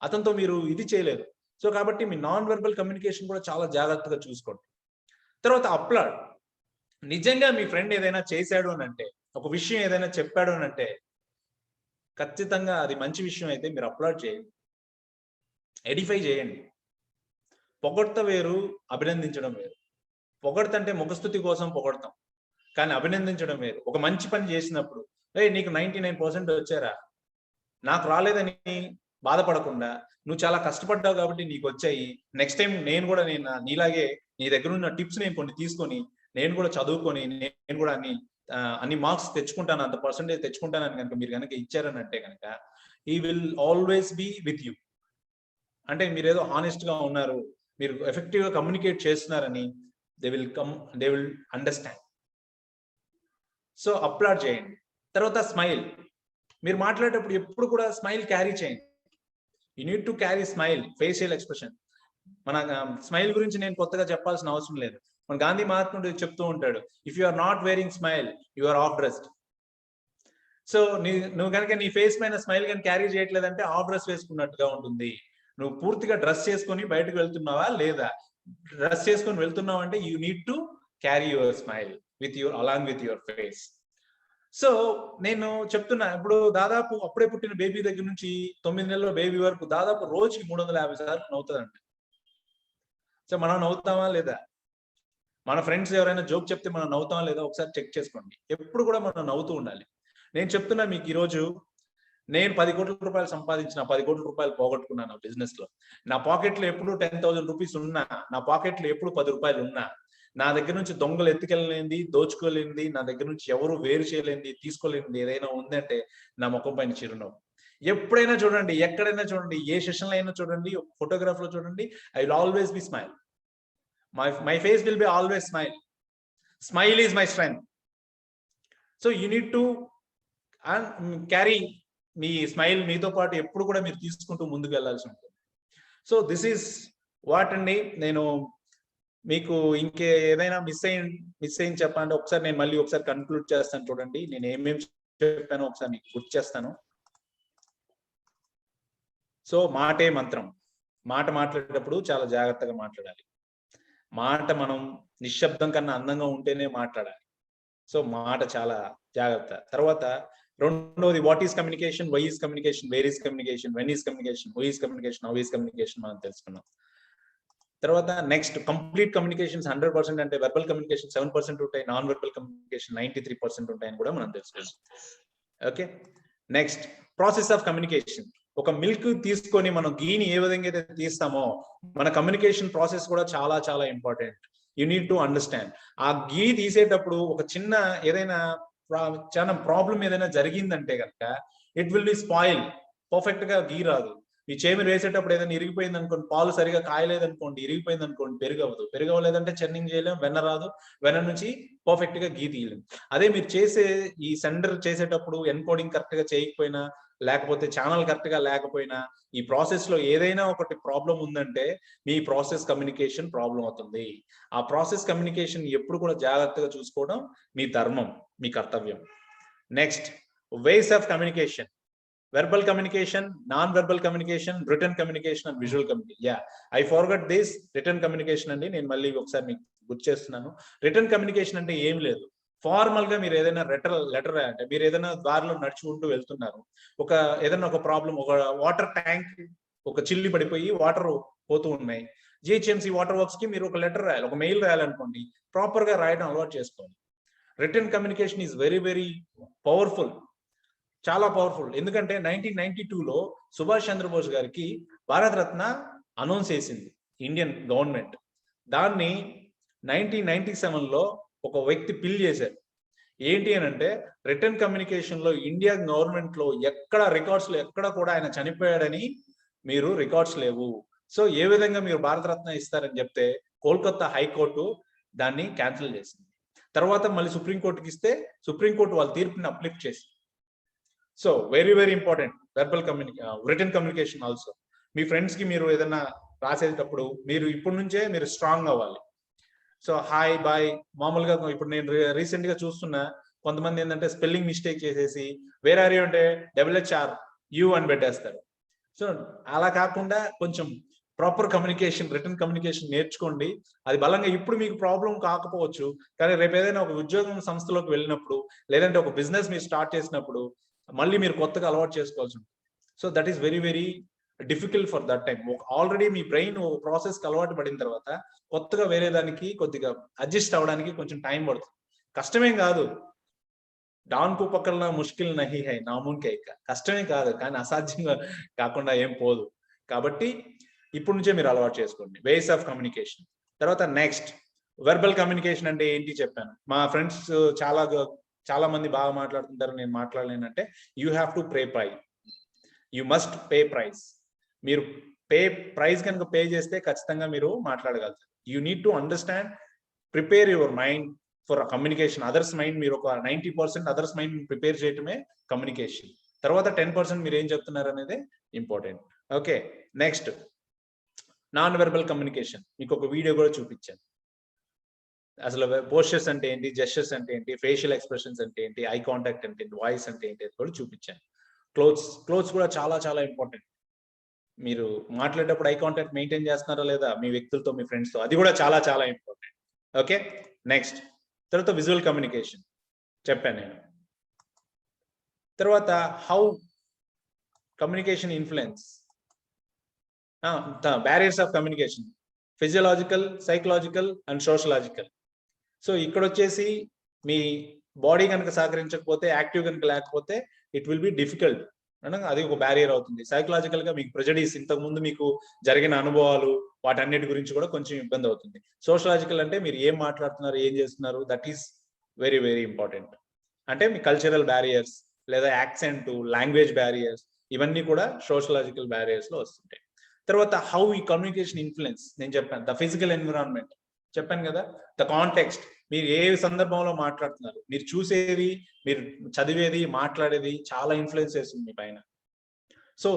అతనితో మీరు ఇది చేయలేరు. సో కాబట్టి మీ నాన్ వెర్బల్ కమ్యూనికేషన్ కూడా చాలా జాగ్రత్తగా చూసుకోండి. తర్వాత అప్లాడ్. నిజంగా మీ ఫ్రెండ్ ఏదైనా చేశాడు అని అంటే, ఒక విషయం ఏదైనా చెప్పాడు అని అంటే ఖచ్చితంగా అది మంచి విషయం అయితే మీరు అప్లాడ్ చేయండి, ఎడిఫై చేయండి. పొగడ్త వేరు, అభినందించడం వేరు. పొగడ్తంటే ముఖస్థుతి కోసం పొగడతాం, కానీ అభినందించడం వేరు. ఒక మంచి పని చేసినప్పుడు నీకు 99% వచ్చారా, నాకు రాలేదని బాధపడకుండా నువ్వు చాలా కష్టపడ్డావు కాబట్టి నీకు వచ్చాయి, నెక్స్ట్ టైం నేను కూడా నీలాగే నీ దగ్గర ఉన్న టిప్స్ నేను కొన్ని తీసుకొని నేను కూడా చదువుకొని నేను కూడా అన్ని మార్క్స్ తెచ్చుకుంటాను, అంత పర్సెంటేజ్ తెచ్చుకుంటానని కనుక మీరు కనుక ఇచ్చారని అంటే కనుక he will always be with you. అంటే మీరు ఏదో హానెస్ట్ గా ఉన్నారు, మీరు ఎఫెక్టివ్ గా కమ్యూనికేట్ చేస్తున్నారని they will understand. So applaud చేయండి. తర్వాత స్మైల్. మీరు మాట్లాడేటప్పుడు ఎప్పుడు కూడా స్మైల్ క్యారీ చేయండి. You need to carry smile, facial expression. మన స్మైల్ గురించి నేను కొత్తగా చెప్పాల్సిన అవసరం లేదు. మన గాంధీ మహాత్ముడు చెప్తూ ఉంటాడు, if you are not wearing smile you are half dressed. So నువ్వు కనుక నీ ఫేస్ పైన స్మైల్ కానీ క్యారీ చేయట్లేదంటే ఆఫ్ డ్రెస్ వేసుకున్నట్టుగా ఉంటుంది. నువ్వు పూర్తిగా డ్రెస్ చేసుకొని బయటకు వెళ్తున్నావా లేదా, డ్రెస్ చేసుకొని వెళ్తున్నావు అంటే you need to carry your smile along with your face. So నేను చెప్తున్నా, ఇప్పుడు దాదాపు అప్పుడే పుట్టిన బేబీ దగ్గర నుంచి 9 నెలల బేబీ వరకు దాదాపు రోజుకి 350 సార్లు నవ్వుతుందండి. సో మనం నవ్వుతామా లేదా? మన ఫ్రెండ్స్ ఎవరైనా జోక్ చెప్తే మనం నవ్వుతామా లేదా ఒకసారి చెక్ చేసుకోండి. ఎప్పుడు కూడా మనం నవ్వుతూ ఉండాలి. నేను చెప్తున్నా మీకు, ఈరోజు నేను 10 కోట్ల రూపాయలు సంపాదించిన, 10 కోట్ల రూపాయలు పోగొట్టుకున్నాను బిజినెస్ లో. నా పాకెట్ లో ఎప్పుడు 10,000 రూపీస్ ఉన్నా, నా పాకెట్ లో ఎప్పుడు 10 రూపాయలు ఉన్నా, నా దగ్గర నుంచి దొంగలు ఎత్తుకెళ్ళలేంది, దోచుకోలేంది, నా దగ్గర నుంచి ఎవరు వేరు చేయలేంది, తీసుకోలేంది ఏదైనా ఉందంటే నా ముఖం పైన చిరునవ్వు. ఎప్పుడైనా చూడండి, ఎక్కడైనా చూడండి, ఏ సెషన్ లో అయినా చూడండి, ఫోటోగ్రాఫ్ లో చూడండి, I will always be smile. My face will be always smile. Smile is my strength. So you need to carry me smile మీతో పాటు ఎప్పుడు కూడా మీరు తీసుకుంటూ ముందుకు వెళ్ళాల్సి ఉంటుంది. సో దిస్ ఈస్ వాట్ అండి. నేను మీకు ఇంకే ఏదైనా మిస్ అయింది చెప్పండి ఒకసారి, నేను మళ్ళీ ఒకసారి కన్క్లూడ్ చేస్తాను. చూడండి నేను ఏమేమి చెప్పానో ఒకసారి మీకు గుర్తు చేస్తాను. సో మాటే మంత్రం. మాట మాట్లాడేటప్పుడు చాలా జాగ్రత్తగా మాట్లాడాలి. మాట మనం నిశ్శబ్దం కన్నా అందంగా ఉంటేనే మాట్లాడాలి. సో మాట చాలా జాగ్రత్త. తర్వాత రెండోది what is communication, why is communication, where is communication, when is communication, who is communication, how is communication మనం తెలుసుకున్నాం. తర్వాత నెక్స్ట్ కంప్లీట్ కమ్యూనికేషన్స్ 100% అంటే వెర్బల్ కమ్యూనికేషన్ 7% ఉంటాయి, నాన్ వెర్బల్ కమ్యూనికేషన్ 93% ఉంటాయని కూడా మనం తెలుసుకున్నాం. Okay, next process of communication. ఒక మిల్క్ తీసుకొని మనం గీని ఏ విధంగా అయితే తీస్తామో మన కమ్యూనికేషన్ ప్రాసెస్ కూడా చాలా చాలా important. You need to understand. ఆ గీ తీసేటప్పుడు ఒక చిన్న ఏదైనా చాలా ప్రాబ్లం ఏదైనా జరిగిందంటే కనుక it will be spoil, perfect గా గీ రాదు. ఈ చేమి వేసేటప్పుడు ఏదైనా ఇరిగిపోయింది అనుకోండి, పాలు సరిగా కాయలేదనుకోండి, ఇరిగిపోయింది అనుకోండి, పెరుగవదు. పెరుగవలేదంటే చెర్నింగ్ చేయలేం, వెన్న రాదు, వెన్న నుంచి పర్ఫెక్ట్ గా గీ తీయలేం. అదే మీరు చేసే ఈ సెండర్ చేసేటప్పుడు ఎన్కోడింగ్ కరెక్ట్ గా చేయకపోయినా, లేకపోతే ఛానల్ కరెక్ట్ గా లేకపోయినా, ఈ ప్రాసెస్ లో ఏదైనా ఒకటి ప్రాబ్లం ఉందంటే మీ ప్రాసెస్ కమ్యూనికేషన్ ప్రాబ్లం అవుతుంది. ఆ ప్రాసెస్ కమ్యూనికేషన్ ఎప్పుడు కూడా జాగ్రత్తగా చూసుకోవడం మీ ధర్మం, మీ కర్తవ్యం. Next ways of communication. Verbal communication, non-verbal communication, written communication and visual communication. Yeah, I forgot this written communication అండి. నేను మళ్ళీ ఒకసారి మీకు గుర్తు చేస్తున్నాను. రిటర్న్ కమ్యూనికేషన్ అంటే ఏం లేదు. ఫార్మల్ గా మీరు ఏదైనా లెటర్ అంటే మీరు ఏదైనా దారిలో నడుచుకుంటూ వెళ్తున్నారు, ఏదైనా ఒక ప్రాబ్లం, ఒక వాటర్ ట్యాంక్ ఒక చిల్లి పడిపోయి వాటర్ పోతూ ఉన్నాయి, జిహెచ్ఎంసీ వాటర్ వర్క్స్ కి మీరు ఒక లెటర్ రాయాలి, ఒక మెయిల్ రాయాలనుకోండి, ప్రాపర్ గా రాయడం అలవాటు చేసుకోండి. Return communication is very very powerful, చాలా పవర్ఫుల్. ఎందుకంటే 1992లో సుభాష్ చంద్రబోస్ గారికి భారతరత్న అనౌన్స్ చేసింది ఇండియన్ గవర్నమెంట్. దాన్ని 1997లో ఒక వ్యక్తి పిల్ చేశారు. ఏంటి అని అంటే రిటర్న్ కమ్యూనికేషన్ లో ఇండియా గవర్నమెంట్ లో ఎక్కడ రికార్డ్స్ లో ఎక్కడ కూడా ఆయన చనిపోయాడని మీరు రికార్డ్స్ లేవు. సో ఏ విధంగా మీరు భారతరత్న ఇస్తారని చెప్తే కోల్కతా హైకోర్టు దాన్ని క్యాన్సిల్ చేసింది. తర్వాత మళ్ళీ సుప్రీంకోర్టుకి ఇస్తే సుప్రీంకోర్టు వాళ్ళ తీర్పుని అప్లిఫ్ట్ చేసింది. So very very important return communication also. మీ ఫ్రెండ్స్ కి మీరు ఏదైనా రాసేటప్పుడు మీరు ఇప్పటి నుంచే మీరు స్ట్రాంగ్ అవ్వాలి. సో హాయ్ బాయ్ మామూలుగా ఇప్పుడు నేను రీసెంట్ గా చూస్తున్నా కొంతమంది ఏంటంటే స్పెల్లింగ్ మిస్టేక్ చేసేసి వేర్ ఆర్ యూ అంటే WHRU అని పెట్టేస్తారు. సో అలా కాకుండా కొంచెం ప్రాపర్ కమ్యూనికేషన్, రిటర్న్ కమ్యూనికేషన్ నేర్చుకోండి. అది బలంగా ఇప్పుడు మీకు ప్రాబ్లం కాకపోవచ్చు, కానీ రేపు ఏదైనా ఒక ఉద్యోగం సంస్థలోకి వెళ్ళినప్పుడు, లేదంటే ఒక బిజినెస్ మీరు స్టార్ట్ చేసినప్పుడు మళ్ళీ మీరు కొత్తగా అలవాటు చేసుకోవాల్సి ఉంటుంది. So that is very very difficult for that time. Already me brain ఒక ప్రాసెస్ కి అలవాటు పడిన తర్వాత కొత్తగా వేరే దానికి కొద్దిగా అడ్జస్ట్ అవ్వడానికి కొంచెం టైం పడుతుంది. కష్టమేం కాదు. డాన్కు పక్కన ముష్కిల్ నహి హై నామున్కే, కష్టమే కాదు, కానీ అసాధ్యంగా కాకుండా ఏం పోదు. కాబట్టి ఇప్పటి నుంచే మీరు అలవాటు చేసుకోండి వేస్ ఆఫ్ కమ్యూనికేషన్. తర్వాత నెక్స్ట్ వెర్బల్ కమ్యూనికేషన్ అంటే ఏంటి చెప్పాను. మా ఫ్రెండ్స్ చాలా మంది బాగా మాట్లాడుతుంటారు, నేను మాట్లాడలేనంటే you have to pay price, you must pay price. మీరు ప్రైస్ కనుక పే చేస్తే ఖచ్చితంగా మీరు మాట్లాడగలుగుతారు. You need to understand, prepare your mind for communication. Others mind మీరు ఒక 90% అదర్స్ మైండ్ ప్రిపేర్ చేయటమే కమ్యూనికేషన్. తర్వాత 10% మీరు ఏం చెప్తున్నారు అనేది important. Okay, next non verbal communication. మీకు ఒక వీడియో కూడా చూపించాను. అసలు పోస్చర్స్ అంటే ఏంటి, జెస్చర్స్ అంటే ఏంటి, ఫేషియల్ ఎక్స్ప్రెషన్స్ అంటే ఏంటి, ఐ కాంటాక్ట్ అంటే ఏంటి, వాయిస్ అంటే ఏంటి అది కూడా చూపించాను. క్లోత్స్ కూడా చాలా చాలా ఇంపార్టెంట్. మీరు మాట్లాడేటప్పుడు ఐ కాంటాక్ట్ మెయింటైన్ చేస్తున్నారా లేదా మీ వ్యక్తులతో, మీ ఫ్రెండ్స్తో, అది కూడా చాలా చాలా ఇంపార్టెంట్. ఓకే, నెక్స్ట్ తర్వాత విజువల్ కమ్యూనికేషన్ చెప్పాను నేను. తర్వాత how communication influence, barriers of communication, physiological, psychological and sociological. So ఇక్కడ వచ్చేసి మీ బాడీ కనుక సహకరించకపోతే, యాక్టివ్ కనుక లేకపోతే ఇట్ విల్ బి డిఫికల్ట్, అది ఒక బ్యారియర్ అవుతుంది. సైకలాజికల్ గా మీకు ప్రెజడీస్, ఇంతకు ముందు మీకు జరిగిన అనుభవాలు, వాటన్నిటి గురించి కూడా కొంచెం ఇబ్బంది అవుతుంది. సోషలాజికల్ అంటే మీరు ఏం మాట్లాడుతున్నారు, ఏం చేస్తున్నారు, that is very very important. అంటే మీ కల్చరల్ బ్యారియర్స్ లేదా యాక్సెంట్, లాంగ్వేజ్ బ్యారియర్స్, ఇవన్నీ కూడా సోషలాజికల్ బ్యారియర్స్ లో వస్తుంటాయి. తర్వాత హౌ ఈ కమ్యూనికేషన్ ఇన్ఫ్లుయెన్స్ నేను చెప్పాను. ద ఫిజికల్ ఎన్విరాన్మెంట్ చెప్పాను కదా, ద కాంటెక్స్ట్, మీరు ఏ సందర్భంలో మాట్లాడుతున్నారు, మీరు చూసేది, మీరు చదివేది, మాట్లాడేది చాలా ఇన్ఫ్లుయెన్స్ చేస్తుంది మీ పైన. So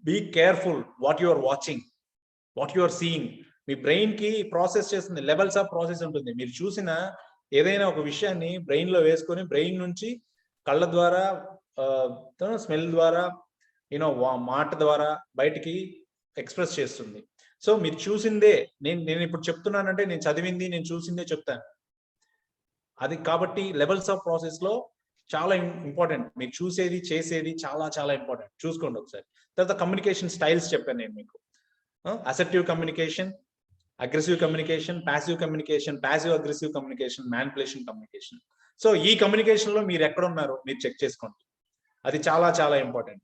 be careful what you are watching, what you are seeing. మీ బ్రెయిన్ కి ప్రాసెస్ చేస్తుంది, లెవెల్స్ ఆఫ్ ప్రాసెస్ ఉంటుంది. మీరు చూసిన ఏదైనా ఒక విషయాన్ని బ్రెయిన్ లో వేసుకొని బ్రెయిన్ నుంచి కళ్ళ ద్వారా, స్మెల్ ద్వారా, మాట ద్వారా బయటికి ఎక్స్ప్రెస్ చేస్తుంది. సో మీరు చూసిందే నేను ఇప్పుడు చెప్తున్నానంటే నేను చదివింది నేను చూసిందే చెప్తాను. అది కాబట్టి లెవెల్స్ ఆఫ్ ప్రాసెస్ లో చాలా ఇంపార్టెంట్. మీరు చూసేది చేసేది చాలా చాలా ఇంపార్టెంట్. చూసుకోండి ఒకసారి. తర్వాత కమ్యూనికేషన్ స్టైల్స్ చెప్పాను నేను మీకు. Assertive communication, aggressive communication, passive communication, passive aggressive communication, manipulation communication. So ఈ కమ్యూనికేషన్ లో మీరు ఎక్కడ ఉన్నారో మీరు చెక్ చేసుకోండి. అది చాలా చాలా ఇంపార్టెంట్.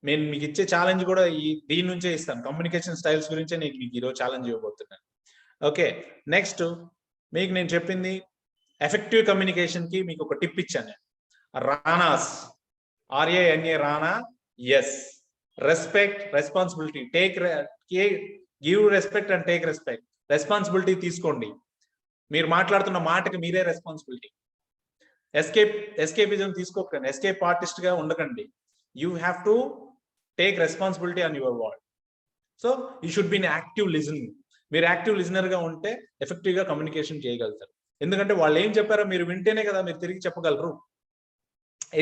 నేను మీకు ఇచ్చే ఛాలెంజ్ కూడా దీని నుంచే ఇస్తాను. కమ్యూనికేషన్ స్టైల్స్ గురించే నేను మీకు ఈరోజు ఛాలెంజ్ ఇవ్వబోతున్నాను. ఓకే, నెక్స్ట్ మీకు నేను చెప్పింది ఎఫెక్టివ్ కమ్యూనికేషన్ కి మీకు ఒక టిప్ ఇచ్చాను. Ranas, RANA Rana. Yes, respect, responsibility, give respect and take respect. Responsibility తీసుకోండి. మీరు మాట్లాడుతున్న మాటకి మీరే రెస్పాన్సిబిలిటీ. ఎస్కేపిజం తీసుకోకండి. ఎస్కేప్ ఆర్టిస్ట్ గా ఉండకండి. You have to take responsibility on your word. So you should be active listener. మీరు యాక్టివ్ లిజనర్ గా ఉంటే ఎఫెక్టివ్ గా కమ్యూనికేషన్ చేయగలుగుతారు. ఎందుకంటే వాళ్ళు ఏం చెప్పారో మీరు వింటేనే కదా మీరు తిరిగి చెప్పగలరు.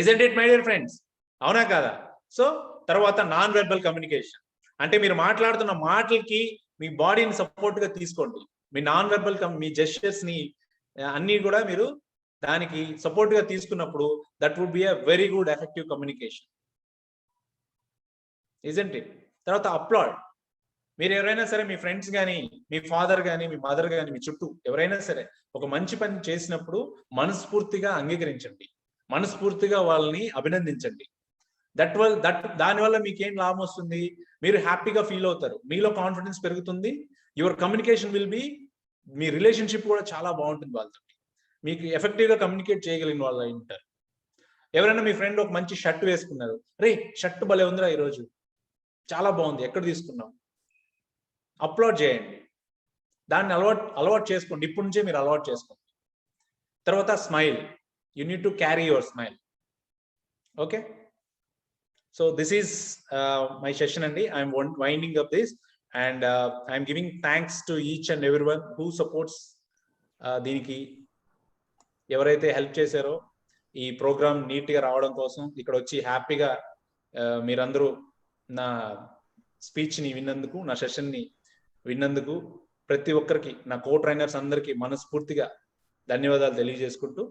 Isn't it my dear friends? అవునా కాదా? సో తర్వాత నాన్ వెర్బల్ కమ్యూనికేషన్ అంటే మీరు మాట్లాడుతున్న మాటలకి మీ బాడీని సపోర్ట్ గా తీసుకోండి. మీ నాన్ వెర్బల్ మీ జెస్చర్స్ ని అన్ని కూడా మీరు దానికి సపోర్ట్ గా తీసుకున్నప్పుడు that would be a very good effective communication. Isn't it? తర్వాత అప్లాడ్. మీరు ఎవరైనా సరే మీ ఫ్రెండ్స్ కానీ మీ ఫాదర్ కానీ మీ మదర్ కానీ మీ చుట్టూ ఎవరైనా సరే ఒక మంచి పని చేసినప్పుడు మనస్ఫూర్తిగా అంగీకరించండి. మనస్ఫూర్తిగా వాళ్ళని అభినందించండి. దానివల్ల మీకేం లాభం వస్తుంది? మీరు హ్యాపీగా ఫీల్ అవుతారు, మీలో కాన్ఫిడెన్స్ పెరుగుతుంది, your communication will be, me relationship కూడా చాలా బాగుంటుంది వాళ్ళతో. మీకు ఎఫెక్టివ్ గా కమ్యూనికేట్ చేయగలిగిన వాళ్ళు ఉంటారు. ఎవరైనా మీ ఫ్రెండ్ ఒక మంచి షర్ట్ వేసుకున్నారు, రే షర్ట్ భలే ఉందిరా ఈరోజు, చాలా బాగుంది, ఎక్కడ తీసుకున్నాం? అప్లోడ్ చేయండి. దాన్ని అలవాటు చేసుకోండి. ఇప్పటి నుంచే మీరు అలవాటు చేసుకోండి. తర్వాత smile. You need to carry your smile. Okay, so this is my session అండి. I'm winding up this and I'm giving thanks to each and every one who supports. దీనికి ఎవరైతే హెల్ప్ చేశారో ఈ ప్రోగ్రామ్ నీట్ గా రావడం కోసం, ఇక్కడ వచ్చి హ్యాపీగా మీరందరూ నా స్పీచ్ ని విన్నందుకు, నా సెషన్ ని విన్నందుకు ప్రతి ఒక్కరికి, నా కో ట్రైనర్స్ అందరికీ మనస్ఫూర్తిగా ధన్యవాదాలు తెలియజేసుకుంటూ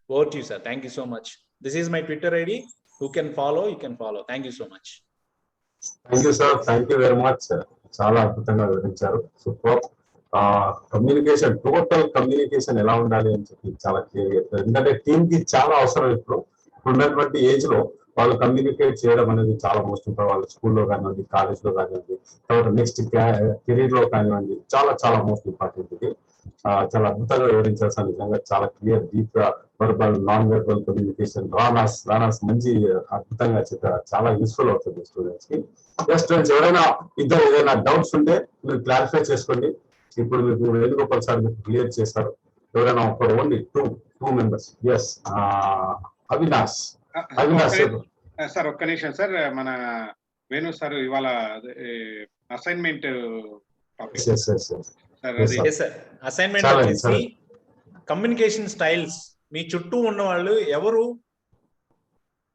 over to you sir. Thank you so much. This is my Twitter ID. Who can follow, you can follow. Thank you so much. Thank you, sir. Thank you very much. చాలా అద్భుతంగా వివరించారు. Super. Communication, total communication ఎలా ఉండాలి అని చెప్పి చాలా clear చేస్తారు. ఎందుకంటే టీమ్ కి చాలా అవసరం. ఇప్పుడు ఉన్నటువంటి ఏజ్ లో వాళ్ళు కమ్యూనికేట్ చేయడం అనేది చాలా మోస్ట్ ఇంపార్టెంట్. వాళ్ళు స్కూల్లో కానివ్వండి, కాలేజ్ లో కానివ్వండి, తర్వాత నెక్స్ట్ కెరీర్ లో కానివ్వండి, చాలా చాలా మోస్ట్ ఇంపార్టెంట్ ఇది. చాలా అద్భుతంగా వివరించారు సార్. నిజంగా చాలా క్లియర్, డీప్ గా verbal, non verbal communication, Rana's మంచి అద్భుతంగా చెప్పారు. చాలా యూస్ఫుల్ అవుతుంది స్టూడెంట్స్ కి. స్టూడెంట్స్ ఎవరైనా ఇద్దరు ఏదైనా డౌట్స్ ఉంటే మీరు క్లారిఫై చేసుకోండి. ఇప్పుడు మీకు వేణుగోపాల్ సార్ మీకు క్లియర్ చేస్తారు. ఎవరైనా ఒకరు only two members. Yes, Avinash sir ఒక్క నిమిషం సార్. మన వేణు సార్ ఇవాళ అసైన్మెంట్ అసైన్మెంట్ వచ్చేసి కమ్యూనికేషన్ స్టైల్స్. మీ చుట్టూ ఉన్న వాళ్ళు ఎవరు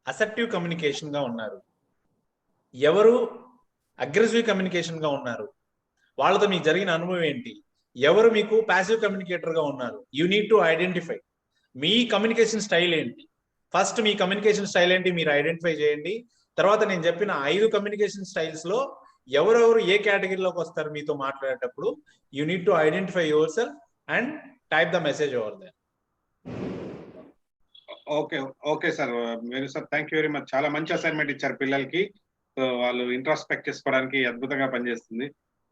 అసర్టివ్ కమ్యూనికేషన్ గా ఉన్నారు, ఎవరు అగ్రెసివ్ కమ్యూనికేషన్ గా ఉన్నారు, వాళ్ళతో మీకు జరిగిన అనుభవం ఏంటి, ఎవరు మీకు ప్యాసివ్ కమ్యూనికేటర్ గా ఉన్నారు. You need to identify me communication style ఏంటి. ఫస్ట్ మీ కమ్యూనికేషన్ స్టైల్ ఏంటి మీరు ఐడెంటిఫై చేయండి. తర్వాత నేను చెప్పిన 5 కమ్యూనికేషన్ స్టైల్స్ లో ఎవరెవరు ఏ కేటగిరీలోకి వస్తారు మీతో మాట్లాడేటప్పుడు. You need to identify yourself and type the message over there. Okay sir. Venu sir thank you very much. చాలా మంచి అసైన్మెంట్ ఇచ్చారు పిల్లలకి. సో వాళ్ళు ఇంట్రాస్పెక్ట్ చేసుకోవడానికి అద్భుతంగా పనిచేస్తుంది.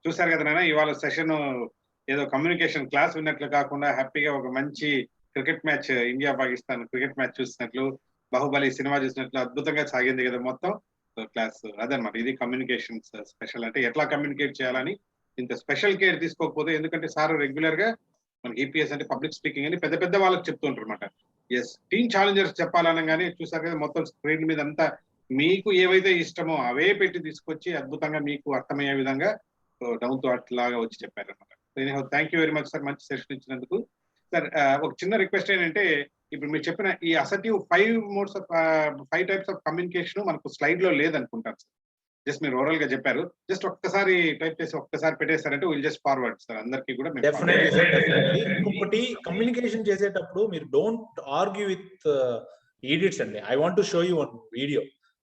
చూసారు కదా నాన్న, ఇవాళ సెషన్ ఏదో కమ్యూనికేషన్ క్లాస్ విన్నట్లు కాకుండా హ్యాపీగా ఒక మంచి cricket match, India Pakistan cricket match చూసినట్లు, బాహుబలి సినిమా చూసినట్లు అద్భుతంగా సాగింది కదా మొత్తం క్లాస్. అదనమాట, ఇది కమ్యూనికేషన్ స్పెషల్ అంటే ఎట్లా కమ్యూనికేట్ చేయాలని. ఇంత స్పెషల్ కేర్ తీసుకోకపోతే, ఎందుకంటే సార్ రెగ్యులర్ గా మనకి ఈపీఎస్ అంటే పబ్లిక్ స్పీకింగ్ అని పెద్ద పెద్ద వాళ్ళకి చెప్తుంటారు అనమాట. ఎస్, టీమ్ ఛాలెంజర్స్ చెప్పాలనగానే చూసారు కదా మొత్తం స్క్రీన్ మీద అంతా మీకు ఏవైతే ఇష్టమో అవే పెట్టి తీసుకొచ్చి అద్భుతంగా మీకు అర్థమయ్యే విధంగా డౌన్ టు అర్త్ లాగా వచ్చి చెప్పారనమాట. Thank you very much sir, మంచి సెషన్ ఇచ్చినందుకు. సార్ ఒక చిన్న రిక్వెస్ట్ ఏంటంటే, ఇప్పుడు మీరు చెప్పిన ఈ అసర్టివ్ 5 టైప్స్ ఆఫ్ కమ్యూనికేషన్ మనకు స్లైడ్ లో లేదనుకుంటాను సార్. జస్ట్ మీరు ఓరల్ గా చెప్పారు. జస్ట్ ఒక్కసారి టైప్ చేసి ఒక్కసారి పెట్టేస్తారంటే విల్ జస్ట్ ఫార్వర్డ్ సార్ అందరికీ కూడా. Definitely sir, definitely. ఇంకొకటి కమ్యూనికేషన్ చేసేటప్పుడు మీరు డోంట్ ఆర్గ్యూ విత్ ఈడియట్స్ అండి. I want to show you one video.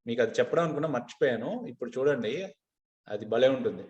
మీకు అది చెప్పడం అనుకున్నా మర్చిపోయాను. ఇప్పుడు చూడండి, అది భలే ఉంటుంది.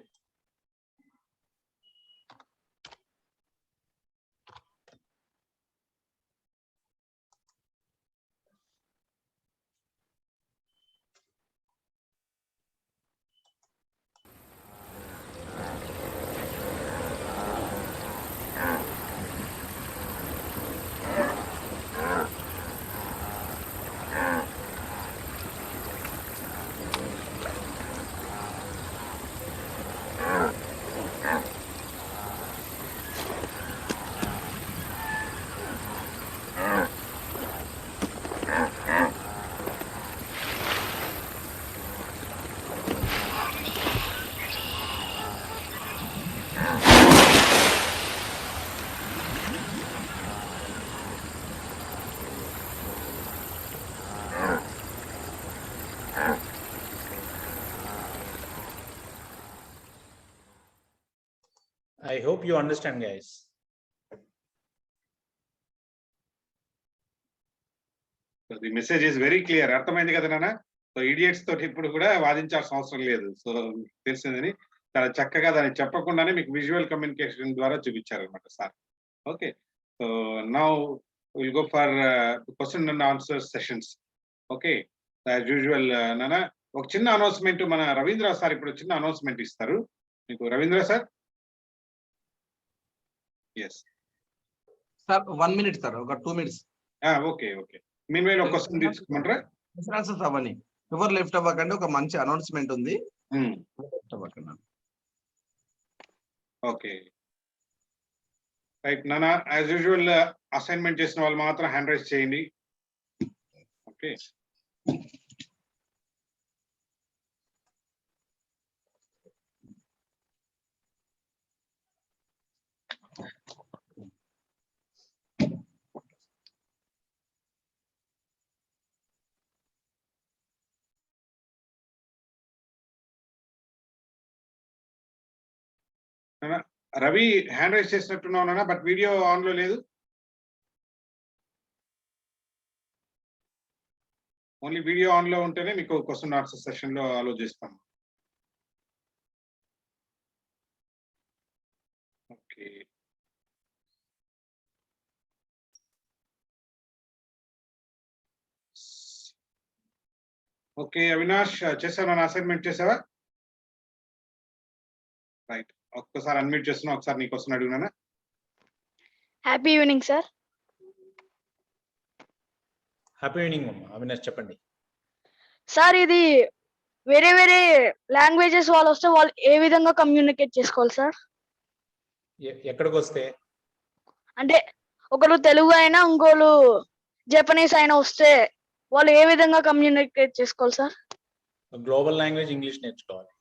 I hope you understand, guys. The message is very clear. అర్థమైంది కదా నాన్న? సో ఈడియట్స్ తోటి ఇప్పుడు కూడా వాదించాల్సిన అవసరం లేదు. సో తెలిసిందని చాలా చక్కగా దాన్ని చెప్పకుండానే మీకు విజువల్ కమ్యూనికేషన్ ద్వారా చూపించారనమాట sir. Okay, so now will go for question and answer sessions. Okay, as usual నాన్న ఒక చిన్న అనౌన్స్మెంట్ మన రవీంద్ర సార్ ఇప్పుడు చిన్న అనౌన్స్మెంట్ ఇస్తారు మీకు. Ravindra sir. Yes sir, 1 minute sir, ఒక 2 minutes. Okay okay. మీన్వైల్ ఒక క్వశ్చన్ తీసుకోమంటారా? ఆన్సర్స్ అవని ఎవరు లెఫ్ట్ అవ్వకండి, ఒక మంచి అనౌన్స్మెంట్ ఉంది. లెఫ్ట్ అవ్వకండి. ఓకే రైట్ నాన్న, యాజ్ యూజువల్ అసైన్మెంట్ చేసిన వాళ్ళు మాత్రం హ్యాండ్ రైజ్ చేయండి. ఓకే, రవి హ్యాండ్ రైజ్ చేసినట్టున్నావు, బట్ వీడియో ఆన్ లో లేదు. ఓన్లీ వీడియో ఆన్ లో ఉంటేనే మీకు క్వశ్చన్ ఆన్సర్ సెషన్ లో ఆలోచిస్తాం. ఓకే, ఓకే అవినాష్ చేసావా? అసైన్మెంట్ చేసావా? రైట్, ఒక్కసారి అన్మ్యూట్ చేస్తున్నా, ఒకసారి నీ క్వశ్చన్ అడుగునా. Happy evening sir. Happy evening Avinash, చెప్పండి సార్. ఇది వేరే వేరే లాంగ్వేజెస్ వాళ్ళు వస్తే వాళ్ళు ఏ విధంగా కమ్యూనికేట్ చేసుకోవాలి సార్? ఎక్కడికి వస్తే అంటే ఒకరు తెలుగు అయినా ఇంకోళ్ళు జపనీస్ అయినా వస్తే వాళ్ళు ఏ విధంగా కమ్యూనికేట్ చేసుకోవాలి సార్? గ్లోబల్ లాంగ్వేజ్ ఇంగ్లీష్ నేర్చుకోవాలి.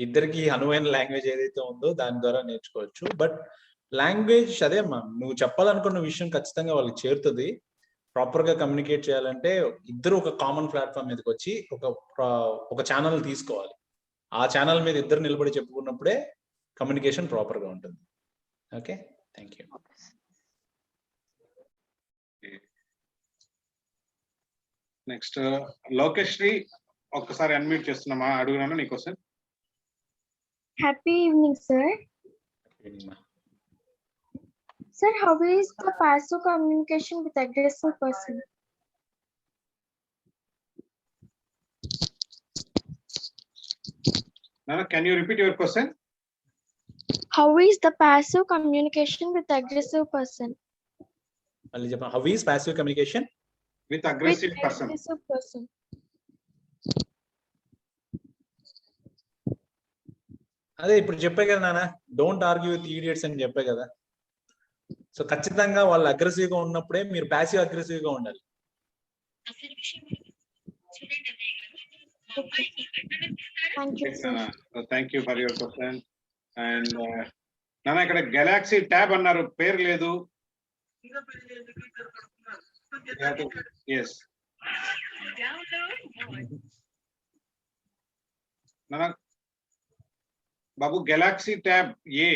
ఇద్దరికి అనువైన లాంగ్వేజ్ ఏదైతే ఉందో దాని ద్వారా నేర్చుకోవచ్చు. బట్ లాంగ్వేజ్ అదే అమ్మా, నువ్వు చెప్పాలనుకున్న విషయం ఖచ్చితంగా వాళ్ళకి చేరుతుంది. ప్రాపర్ గా కమ్యూనికేట్ చేయాలంటే ఇద్దరు ఒక కామన్ ప్లాట్ఫామ్ మీదకి వచ్చి ఒక ఛానల్ తీసుకోవాలి. ఆ ఛానల్ మీద ఇద్దరు నిలబడి చెప్పుకున్నప్పుడే కమ్యూనికేషన్ ప్రాపర్ గా ఉంటుంది. Okay, thank you. నెక్స్ట్ లోకేశ్రీ, ఒక్కసారి అన్మ్యూట్ చేస్తున్నామా, అడుగునాను నీ question. Happy evening, sir. Sir, how is the passive communication with aggressive person? Nana, can you repeat your question? How is the passive communication with aggressive person? How is passive communication with aggressive person? Aggressive person. అదే ఇప్పుడు చెప్పే కదా నాన్న, don't argue with idiots అని చెప్పే కదా. So ఖచ్చితంగా వాళ్ళు అగ్రెసివ్ గా ఉన్నప్పుడే మీరు ప్యాసివ్ అగ్రెసివ్ గా ఉండాలి. Thank you, sir. Thank you for your question. And నాన్న ఇక్కడ గెలాక్సీ ట్యాబ్ అన్నారు, పేరు లేదు. Yes. నానా బాబు galaxy tab A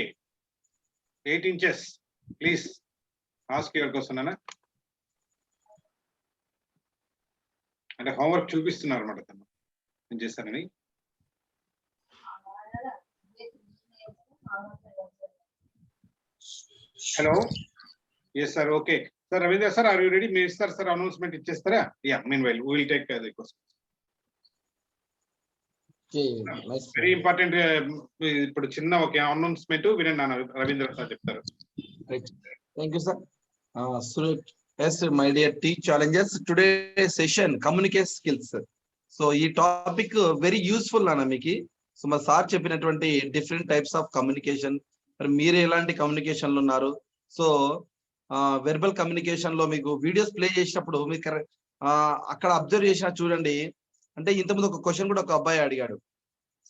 8 inches please ask your question నానా. అంటే హోంవర్క్ చూపిస్తున్నారు అన్నమాట తను నేను చేశానని. Hello yes sir okay sir Ravindra sir are you ready? మీరు ఇస్తారు సార్ అనౌన్స్మెంట్ ఇచ్చేస్తారా? Yeah meanwhile will take the question. Very important. ఇప్పుడు చిన్న ఒక అనౌన్స్మెంట్ వినండి నాన్న, రవీంద్ర సార్ చెప్తారు. Thank you, sir. Yes, my dear tea challenges. Today's session communicate skills. So, ఈ టాపిక్ వెరీ యూస్ఫుల్ అన్న మీకు. సో మా సార్ చెప్పినటువంటి డిఫరెంట్ టైప్స్ ఆఫ్ కమ్యూనికేషన్, మరి మీరు ఎలాంటి కమ్యూనికేషన్లు ఉన్నారు. సో వెర్బల్ కమ్యూనికేషన్ లో మీకు వీడియోస్ ప్లే చేసినప్పుడు మీకు అక్కడ అబ్జర్వ్ చేసినా చూడండి. అంటే ఇంతకుముందు ఒక క్వశ్చన్ కూడా ఒక అబ్బాయి అడిగాడు,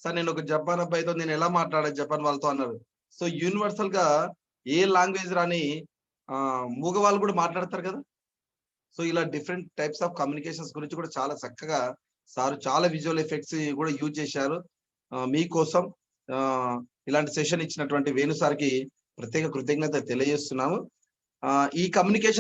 సార్ నేను ఒక జపాన్ అబ్బాయితో నేను ఎలా మాట్లాడాలి జపాన్ వాళ్ళతో అన్నారు. సో యూనివర్సల్ గా ఏ లాంగ్వేజ్ రాని మూగవాళ్ళు కూడా మాట్లాడతారు కదా. సో ఇలా డిఫరెంట్ టైప్స్ ఆఫ్ కమ్యూనికేషన్స్ గురించి కూడా చాలా చక్కగా సార్ చాలా విజువల్ ఎఫెక్ట్స్ కూడా యూజ్ చేశారు. మీకోసం ఇలాంటి సెషన్ ఇచ్చినటువంటి వేణు సార్కి ప్రత్యేక కృతజ్ఞత తెలియజేస్తున్నాము. ఈ కమ్యూనికేషన్